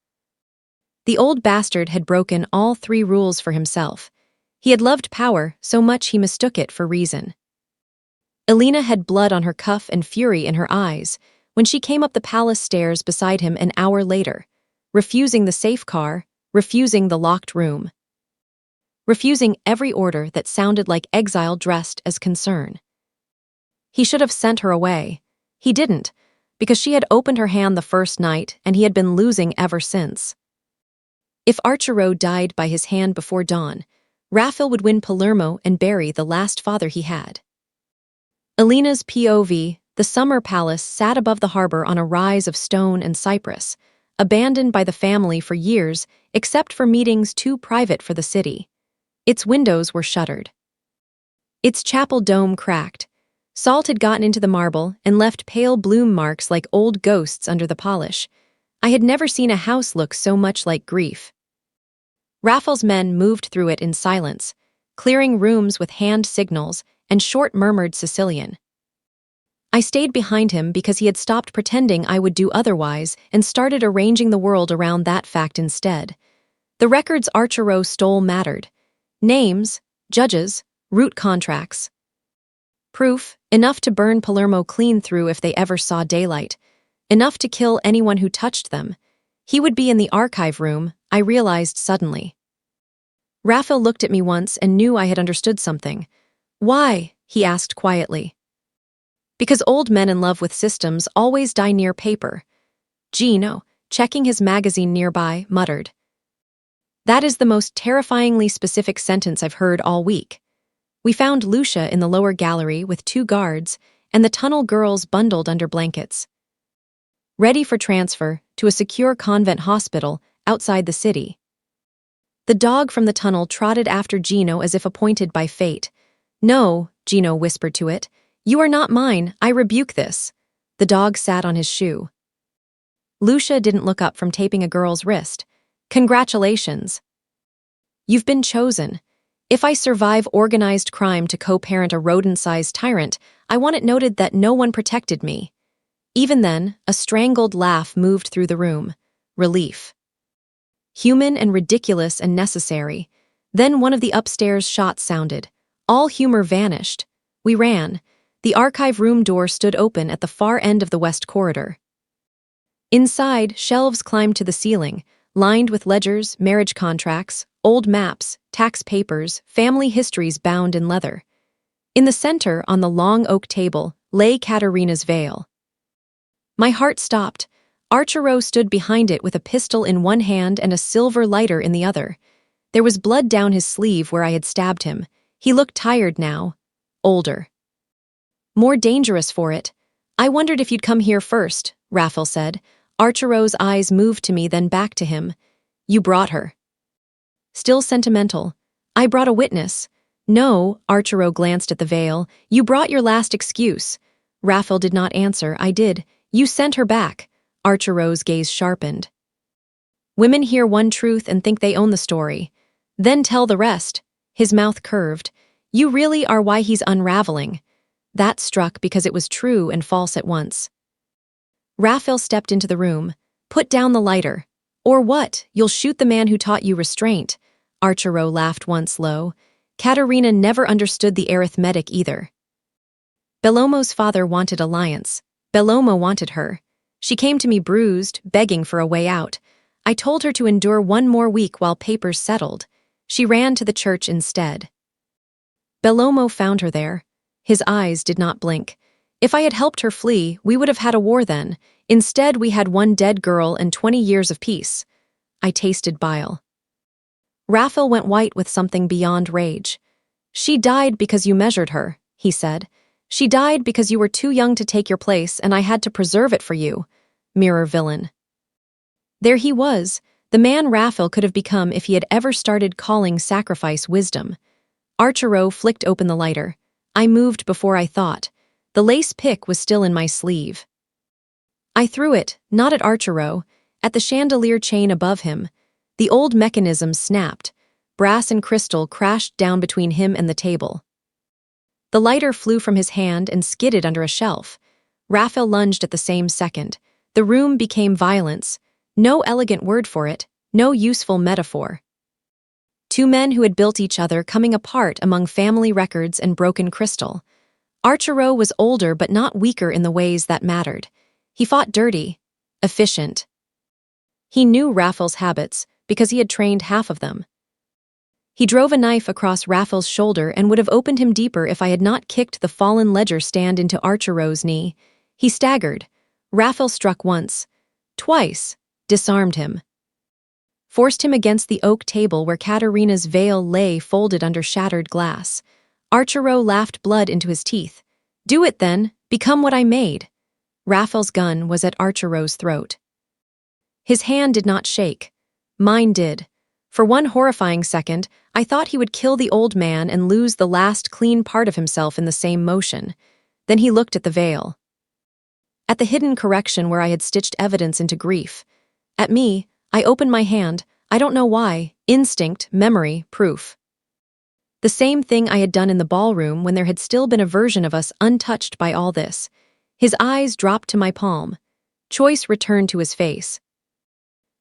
The old bastard had broken all 3 rules for himself. He had loved power so much he mistook it for reason. Elena had blood on her cuff and fury in her eyes when she came up the palace stairs beside him an hour later, refusing the safe car, refusing the locked room. Refusing every order that sounded like exile dressed as concern. He should have sent her away. He didn't, because she had opened her hand the first night and he had been losing ever since. If Archero died by his hand before dawn, Raphael would win Palermo and bury the last father he had. Elena's POV, the summer palace sat above the harbor on a rise of stone and cypress, abandoned by the family for years except for meetings too private for the city. Its windows were shuttered. Its chapel dome cracked. Salt had gotten into the marble and left pale bloom marks like old ghosts under the polish. I had never seen a house look so much like grief. Raphael's men moved through it in silence, clearing rooms with hand signals and short murmured Sicilian. I stayed behind him because he had stopped pretending I would do otherwise and started arranging the world around that fact instead. The records Archero stole mattered. Names, judges, route contracts. Proof, enough to burn Palermo clean through if they ever saw daylight. Enough to kill anyone who touched them. He would be in the archive room, I realized suddenly. Raphael looked at me once and knew I had understood something. "Why?" he asked quietly. "Because old men in love with systems always die near paper." Gino, checking his magazine nearby, muttered. "That is the most terrifyingly specific sentence I've heard all week." We found Lucia in the lower gallery with 2 guards and the tunnel girls bundled under blankets. Ready for transfer to a secure convent hospital outside the city. The dog from the tunnel trotted after Gino as if appointed by fate. "No," Gino whispered to it. "You are not mine, I rebuke this." The dog sat on his shoe. Lucia didn't look up from taping a girl's wrist. "Congratulations. You've been chosen. If I survive organized crime to co-parent a rodent-sized tyrant, I want it noted that no one protected me." Even then, a strangled laugh moved through the room. Relief. Human and ridiculous and necessary. Then one of the upstairs shots sounded. All humor vanished. We ran. The archive room door stood open at the far end of the west corridor. Inside, shelves climbed to the ceiling, lined with ledgers, marriage contracts, old maps, tax papers, family histories bound in leather. In the center, on the long oak table, lay Katerina's veil. My heart stopped. Archero stood behind it with a pistol in one hand and a silver lighter in the other. There was blood down his sleeve where I had stabbed him. He looked tired now. Older. More dangerous for it. I wondered if you'd come here first, Raphael said. Archero's eyes moved to me, then back to him. You brought her. Still sentimental. I brought a witness. No, Archero glanced at the veil. You brought your last excuse. Raphael did not answer. I did. You sent her back. Archero's gaze sharpened. Women hear one truth and think they own the story. Then tell the rest. His mouth curved. You really are why he's unraveling. That struck because it was true and false at once. Raphael stepped into the room. Put down the lighter. Or what? You'll shoot the man who taught you restraint. Archero laughed once low. Katerina never understood the arithmetic either. Bellomo's father wanted alliance. Bellomo wanted her. She came to me bruised, begging for a way out. I told her to endure one more week while papers settled. She ran to the church instead. Bellomo found her there. His eyes did not blink. If I had helped her flee, we would have had a war then. Instead, we had one dead girl and 20 years of peace. I tasted bile. Raphael went white with something beyond rage. She died because you measured her, he said. She died because you were too young to take your place and I had to preserve it for you. Mirror villain. There he was, the man Raphael could have become if he had ever started calling sacrifice wisdom. Archero flicked open the lighter. I moved before I thought. The lace pick was still in my sleeve. I threw it, not at Archero, at the chandelier chain above him. The old mechanism snapped. Brass and crystal crashed down between him and the table. The lighter flew from his hand and skidded under a shelf. Raphael lunged at the same second. The room became violence. No elegant word for it, no useful metaphor. Two men who had built each other coming apart among family records and broken crystal. Archero was older but not weaker in the ways that mattered. He fought dirty, efficient. He knew Raphael's habits because he had trained half of them. He drove a knife across Raphael's shoulder and would have opened him deeper if I had not kicked the fallen ledger stand into Archero's knee. He staggered. Raphael struck once, twice, disarmed him. Forced him against the oak table where Katerina's veil lay folded under shattered glass. Archero laughed blood into his teeth. Do it then, become what I made. Raphael's gun was at Archero's throat. His hand did not shake. Mine did. For one horrifying second, I thought he would kill the old man and lose the last clean part of himself in the same motion. Then he looked at the veil. At the hidden correction where I had stitched evidence into grief. At me, I opened my hand, I don't know why, instinct, memory, proof. The same thing I had done in the ballroom when there had still been a version of us untouched by all this. His eyes dropped to my palm. Choice returned to his face.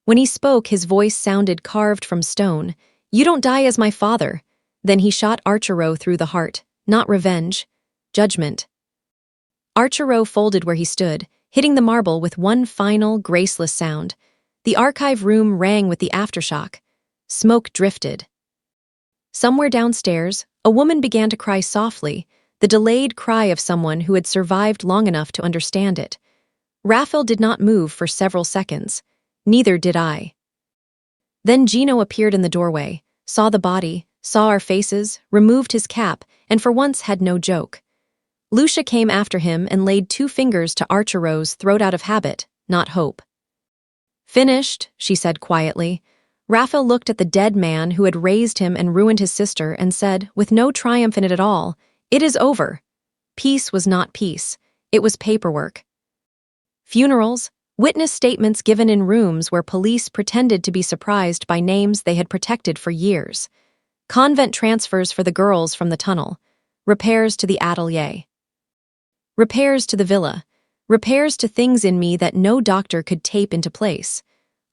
When he spoke, his voice sounded carved from stone. You don't die as my father. Then he shot Archero through the heart. Not revenge. Judgment. Archero folded where he stood, hitting the marble with one final, graceless sound. The archive room rang with the aftershock. Smoke drifted. Somewhere downstairs, a woman began to cry softly, the delayed cry of someone who had survived long enough to understand it. Raphael did not move for several seconds. Neither did I. Then Gino appeared in the doorway, saw the body, saw our faces, removed his cap, and for once had no joke. Lucia came after him and laid 2 fingers to Archero's throat out of habit, not hope. Finished, she said quietly. Raphael looked at the dead man who had raised him and ruined his sister and said, with no triumph in it at all, it is over. Peace was not peace. It was paperwork. Funerals, witness statements given in rooms where police pretended to be surprised by names they had protected for years. Convent transfers for the girls from the tunnel. Repairs to the atelier. Repairs to the villa. Repairs to things in me that no doctor could tape into place.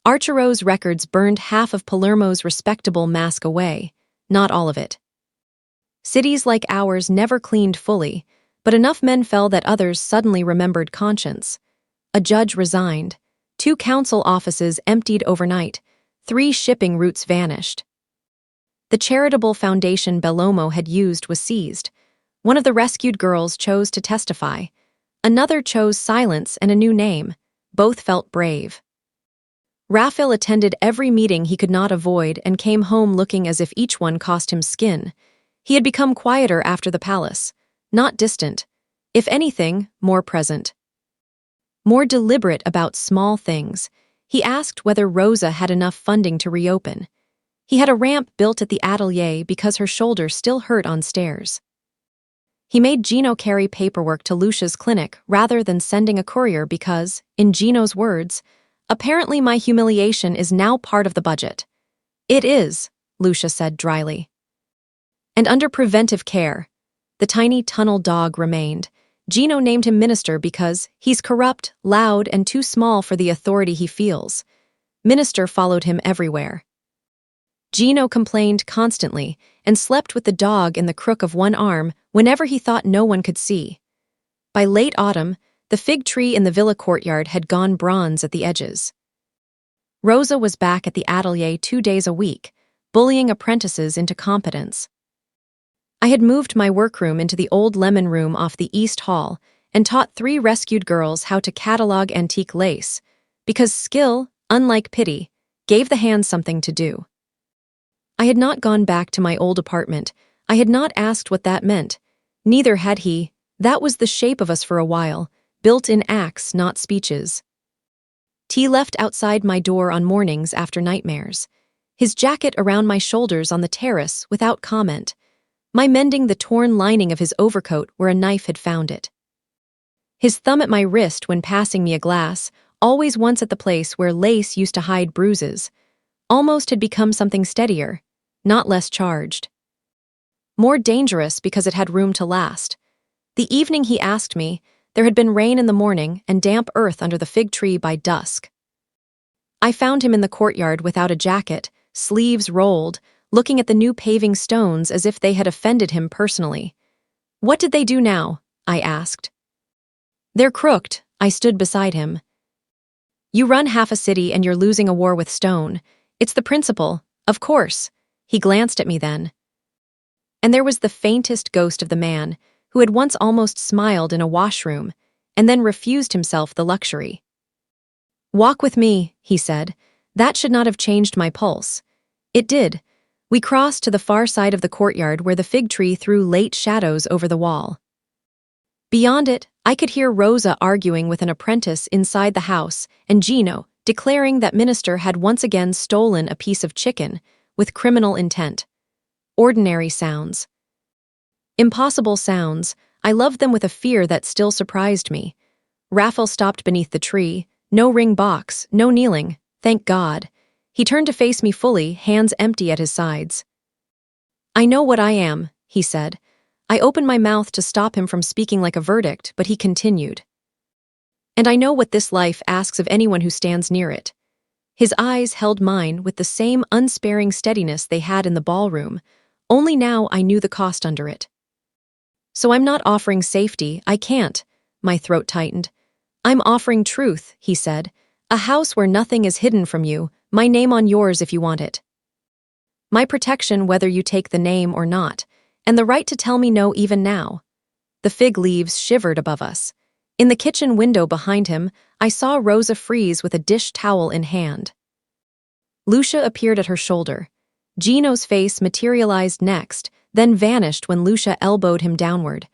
Archero's records burned half of Palermo's respectable mask away, not all of it. Cities like ours never cleaned fully, but enough men fell that others suddenly remembered conscience. A judge resigned. 2 council offices emptied overnight. 3 shipping routes vanished. The charitable foundation Bellomo had used was seized. One of the rescued girls chose to testify. Another chose silence and a new name. Both felt brave. Raphael attended every meeting he could not avoid and came home looking as if each one cost him skin. He had become quieter after the palace, not distant. If anything, more present. More deliberate about small things. He asked whether Rosa had enough funding to reopen. He had a ramp built at the atelier because her shoulder still hurt on stairs. He made Gino carry paperwork to Lucia's clinic rather than sending a courier because, in Gino's words, apparently my humiliation is now part of the budget. It is, Lucia said dryly. And under preventive care, the tiny tunnel dog remained. Gino named him minister because he's corrupt, loud, and too small for the authority he feels. Minister followed him everywhere. Gino complained constantly and slept with the dog in the crook of one arm whenever he thought no one could see. By late autumn, the fig tree in the villa courtyard had gone bronze at the edges. Rosa was back at the atelier 2 days a week, bullying apprentices into competence. I had moved my workroom into the old lemon room off the East Hall and taught 3 rescued girls how to catalog antique lace, because skill, unlike pity, gave the hands something to do. I had not gone back to my old apartment. I had not asked what that meant. Neither had he. That was the shape of us for a while, built in acts, not speeches. T left outside my door on mornings after nightmares, his jacket around my shoulders on the terrace without comment, my mending the torn lining of his overcoat where a knife had found it. His thumb at my wrist when passing me a glass, always once at the place where lace used to hide bruises, almost had become something steadier, not less charged. More dangerous because it had room to last. The evening he asked me, there had been rain in the morning and damp earth under the fig tree by dusk. I found him in the courtyard without a jacket, sleeves rolled, looking at the new paving stones as if they had offended him personally. What did they do now? I asked. They're crooked. I stood beside him. You run half a city and you're losing a war with stone. It's the principle, of course. He glanced at me then. And there was the faintest ghost of the man who had once almost smiled in a washroom and then refused himself the luxury. Walk with me, he said. That should not have changed my pulse. It did. We crossed to the far side of the courtyard where the fig tree threw late shadows over the wall. Beyond it, I could hear Rosa arguing with an apprentice inside the house and Gino declaring that Minister had once again stolen a piece of chicken with criminal intent. Ordinary sounds. Impossible sounds. I loved them with a fear that still surprised me. Raphael stopped beneath the tree. No ring box, no kneeling. Thank God. He turned to face me fully, hands empty at his sides. I know what I am, he said. I opened my mouth to stop him from speaking like a verdict, but he continued. And I know what this life asks of anyone who stands near it. His eyes held mine with the same unsparing steadiness they had in the ballroom, only now I knew the cost under it. So I'm not offering safety, I can't. My throat tightened. I'm offering truth, he said. A house where nothing is hidden from you, my name on yours if you want it. My protection whether you take the name or not, and the right to tell me no even now. The fig leaves shivered above us. In the kitchen window behind him, I saw Rosa freeze with a dish towel in hand. Lucia appeared at her shoulder. Gino's face materialized next, then vanished when Lucia elbowed him downward.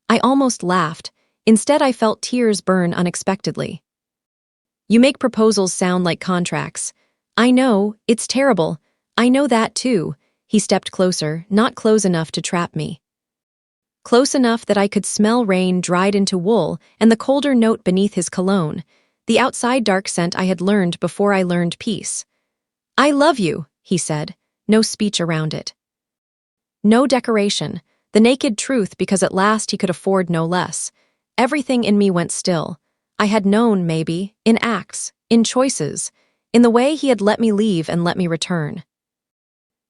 I almost laughed. Instead, I felt tears burn unexpectedly. You make proposals sound like contracts. I know, it's terrible. I know that too. He stepped closer, not close enough to trap me. Close enough that I could smell rain dried into wool and the colder note beneath his cologne, the outside dark scent I had learned before I learned peace. I love you, he said, no speech around it. No decoration, the naked truth because at last he could afford no less. Everything in me went still. I had known, maybe, in acts, in choices, in the way he had let me leave and let me return.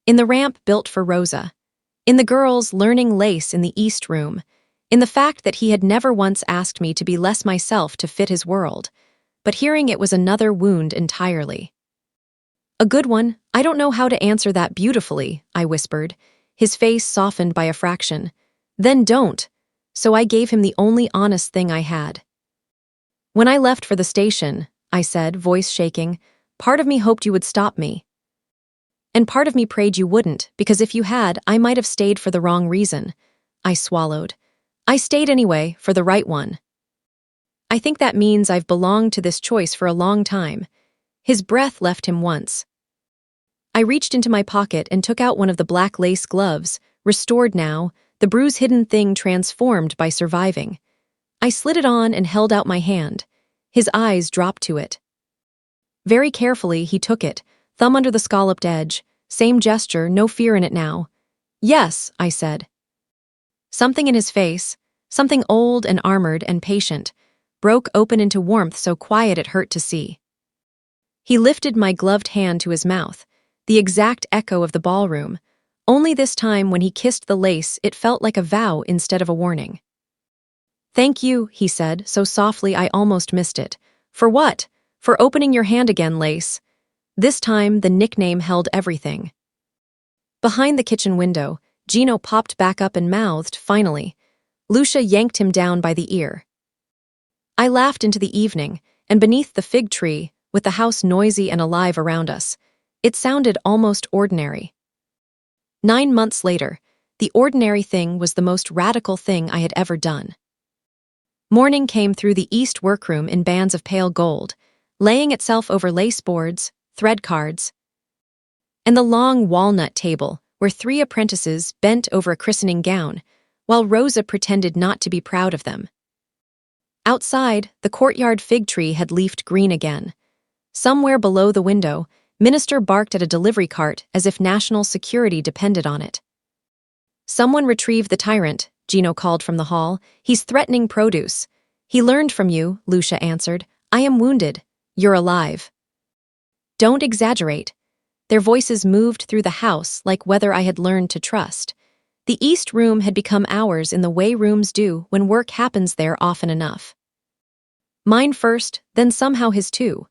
In the ramp built for Rosa, in the girls learning lace in the East Room, in the fact that he had never once asked me to be less myself to fit his world. but hearing it was another wound entirely. A good one. I don't know how to answer that beautifully, I whispered, his face softened by a fraction. Then don't. So I gave him the only honest thing I had. When I left for the station, I said, voice shaking, part of me hoped you would stop me. And part of me prayed you wouldn't, because if you had, I might have stayed for the wrong reason. I swallowed. I stayed anyway, for the right one. I think that means I've belonged to this choice for a long time. His breath left him once. I reached into my pocket and took out one of the black lace gloves, restored now, the bruise-hidden thing transformed by surviving. I slid it on and held out my hand. His eyes dropped to it. Very carefully, he took it, thumb under the scalloped edge, same gesture, no fear in it now. Yes, I said. Something in his face, something old and armored and patient, broke open into warmth so quiet it hurt to see. He lifted my gloved hand to his mouth, the exact echo of the ballroom. Only this time when he kissed the lace, it felt like a vow instead of a warning. Thank you, he said, so softly I almost missed it. For what? For opening your hand again, Lace. This time, the nickname held everything. Behind the kitchen window, Gino popped back up and mouthed, finally. Lucia yanked him down by the ear. I laughed into the evening, and beneath the fig tree, with the house noisy and alive around us, it sounded almost ordinary. 9 months later, the ordinary thing was the most radical thing I had ever done. Morning came through the east workroom in bands of pale gold, laying itself over lace boards, thread cards, and the long walnut table where 3 apprentices bent over a christening gown, while Rosa pretended not to be proud of them. Outside, the courtyard fig tree had leafed green again. Somewhere below the window, Minister barked at a delivery cart as if national security depended on it. Someone retrieve the tyrant, Gino called from the hall. He's threatening produce. He learned from you, Lucia answered. I am wounded. You're alive. Don't exaggerate. Their voices moved through the house like whether I had learned to trust. The east room had become ours in the way rooms do when work happens there often enough. Mine first, then somehow his too.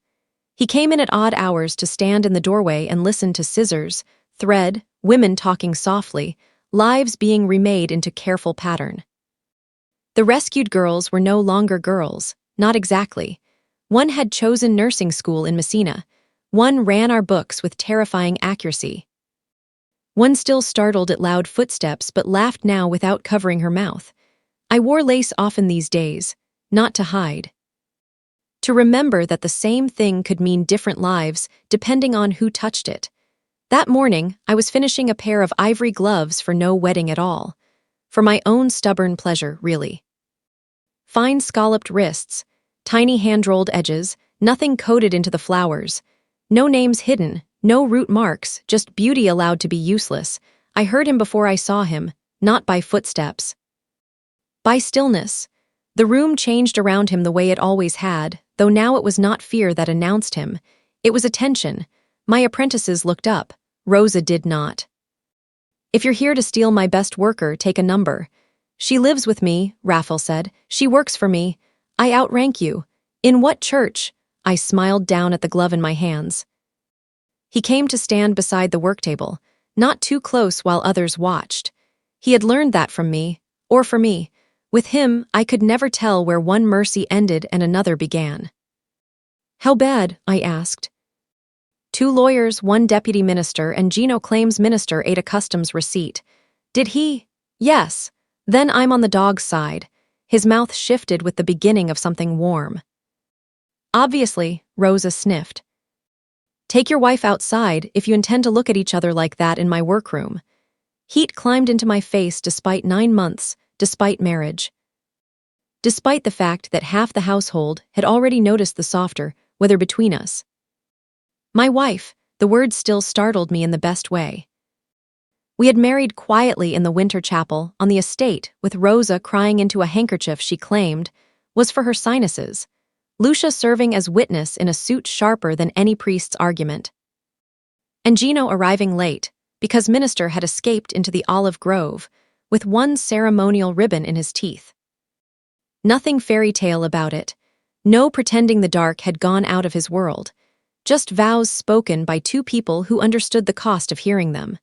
He came in at odd hours to stand in the doorway and listen to scissors, thread, women talking softly, lives being remade into careful pattern. The rescued girls were no longer girls, not exactly. One had chosen nursing school in Messina. One ran our books with terrifying accuracy. One still startled at loud footsteps but laughed now without covering her mouth. I wore lace often these days, not to hide. To remember that the same thing could mean different lives depending on who touched it. That morning, I was finishing a pair of ivory gloves for no wedding at all. For my own stubborn pleasure, really. Fine scalloped wrists, tiny hand-rolled edges, nothing coded into the flowers. No names hidden, no root marks, just beauty allowed to be useless. I heard him before I saw him, not by footsteps. By stillness. The room changed around him the way it always had, though now it was not fear that announced him. It was attention. My apprentices looked up. Rosa did not. If you're here to steal my best worker, take a number. She lives with me, Raphael said. She works for me. I outrank you. In what church? I smiled down at the glove in my hands. He came to stand beside the work table, not too close while others watched. He had learned that from me, or for me. With him, I could never tell where one mercy ended and another began. How bad? I asked. 2 lawyers, 1 deputy minister, and Gino claims minister ate a customs receipt. Did he? Yes. Then I'm on the dog's side. His mouth shifted with the beginning of something warm. Obviously, Rosa sniffed. Take your wife outside if you intend to look at each other like that in my workroom. Heat climbed into my face despite 9 months, despite marriage. Despite the fact that half the household had already noticed the softer, whether between us. My wife, the word still startled me in the best way. We had married quietly in the winter chapel on the estate with Rosa crying into a handkerchief she claimed was for her sinuses, Lucia serving as witness in a suit sharper than any priest's argument. And Gino arriving late because minister had escaped into the olive grove with 1 ceremonial ribbon in his teeth. Nothing fairy tale about it. No pretending the dark had gone out of his world. Just vows spoken by two people who understood the cost of hearing them.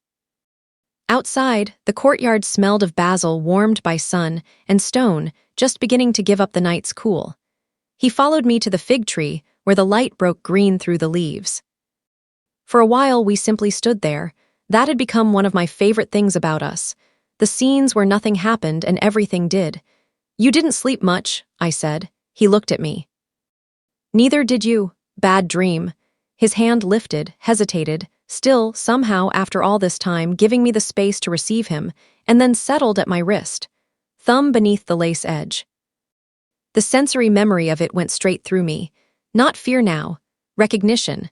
Outside, the courtyard smelled of basil warmed by sun and stone just beginning to give up the night's cool. He followed me to the fig tree, where the light broke green through the leaves. For a while, we simply stood there. That had become one of my favorite things about us. The scenes where nothing happened and everything did. You didn't sleep much, I said. He looked at me. Neither did you. Bad dream. His hand lifted, hesitated, still, somehow, after all this time, giving me the space to receive him, and then settled at my wrist. Thumb beneath the lace edge. The sensory memory of it went straight through me. Not fear now. Recognition.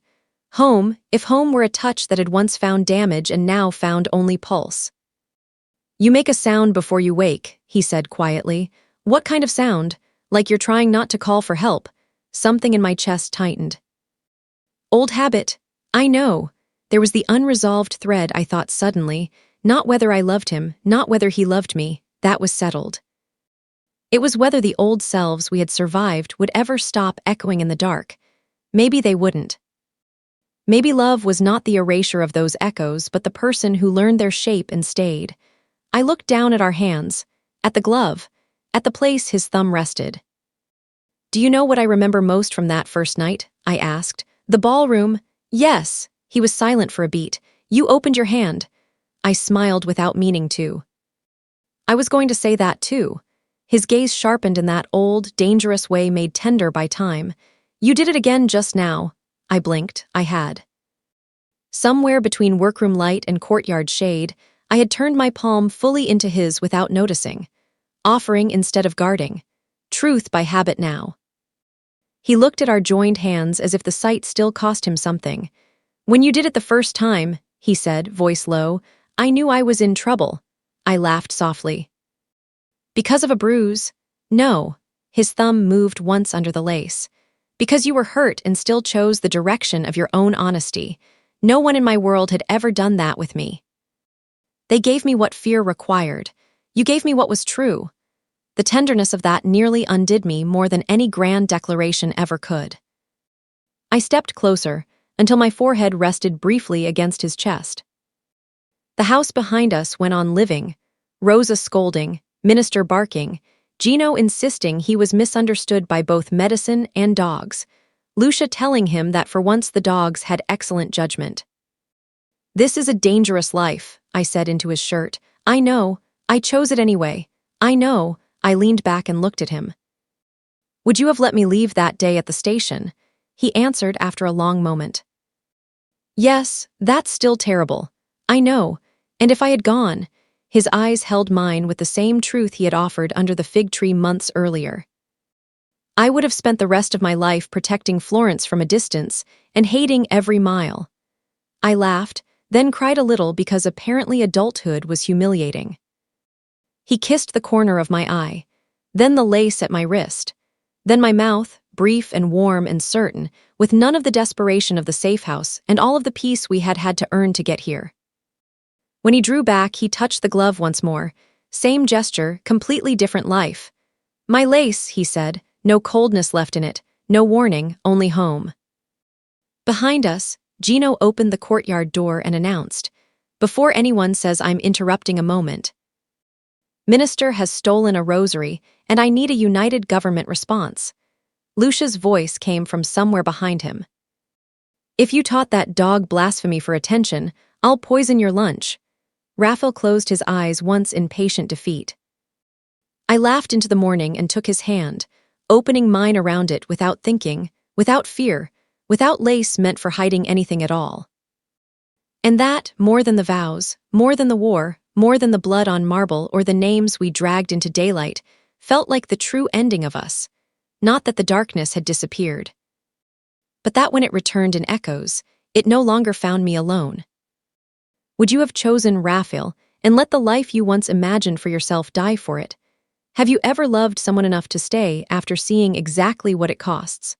Home, if home were a touch that had once found damage and now found only pulse. You make a sound before you wake, he said quietly. What kind of sound? Like you're trying not to call for help. Something in my chest tightened. Old habit. I know. There was the unresolved thread, I thought suddenly. Not whether I loved him, not whether he loved me. That was settled. It was whether the old selves we had survived would ever stop echoing in the dark. Maybe they wouldn't. Maybe love was not the erasure of those echoes, but the person who learned their shape and stayed. I looked down at our hands, at the glove, at the place his thumb rested. Do you know what I remember most from that first night? I asked. The ballroom. Yes. He was silent for a beat. You opened your hand. I smiled without meaning to. I was going to say that too. His gaze sharpened in that old, dangerous way made tender by time. You did it again just now. I blinked. I had. Somewhere between workroom light and courtyard shade, I had turned my palm fully into his without noticing. Offering instead of guarding. Truth by habit now. He looked at our joined hands as if the sight still cost him something. When you did it the first time, he said, voice low, I knew I was in trouble. I laughed softly. Because of a bruise? No. His thumb moved once under the lace. Because you were hurt and still chose the direction of your own honesty. No one in my world had ever done that with me. They gave me what fear required. You gave me what was true. The tenderness of that nearly undid me more than any grand declaration ever could. I stepped closer, until my forehead rested briefly against his chest. The house behind us went on living, Rosa scolding, Minister barking, Gino insisting he was misunderstood by both medicine and dogs, Lucia telling him that for once the dogs had excellent judgment. This is a dangerous life, I said into his shirt. I know, I chose it anyway. I know, I leaned back and looked at him. Would you have let me leave that day at the station? He answered after a long moment. Yes, that's still terrible. I know, and if I had gone, his eyes held mine with the same truth he had offered under the fig tree months earlier. I would have spent the rest of my life protecting Florence from a distance and hating every mile. I laughed, then cried a little because apparently adulthood was humiliating. He kissed the corner of my eye, then the lace at my wrist, then my mouth, brief and warm and certain, with none of the desperation of the safe house and all of the peace we had had to earn to get here. When he drew back, he touched the glove once more. Same gesture, completely different life. My lace, he said, no coldness left in it, no warning, only home. Behind us, Gino opened the courtyard door and announced, before anyone says I'm interrupting a moment. Minister has stolen a rosary, and I need a united government response. Lucia's voice came from somewhere behind him. If you taught that dog blasphemy for attention, I'll poison your lunch. Raphael closed his eyes once in patient defeat. I laughed into the morning and took his hand, opening mine around it without thinking, without fear, without lace meant for hiding anything at all. And that, more than the vows, more than the war, more than the blood on marble or the names we dragged into daylight, felt like the true ending of us. Not that the darkness had disappeared, but that when it returned in echoes, it no longer found me alone. Would you have chosen Raphael and let the life you once imagined for yourself die for it? Have you ever loved someone enough to stay after seeing exactly what it costs?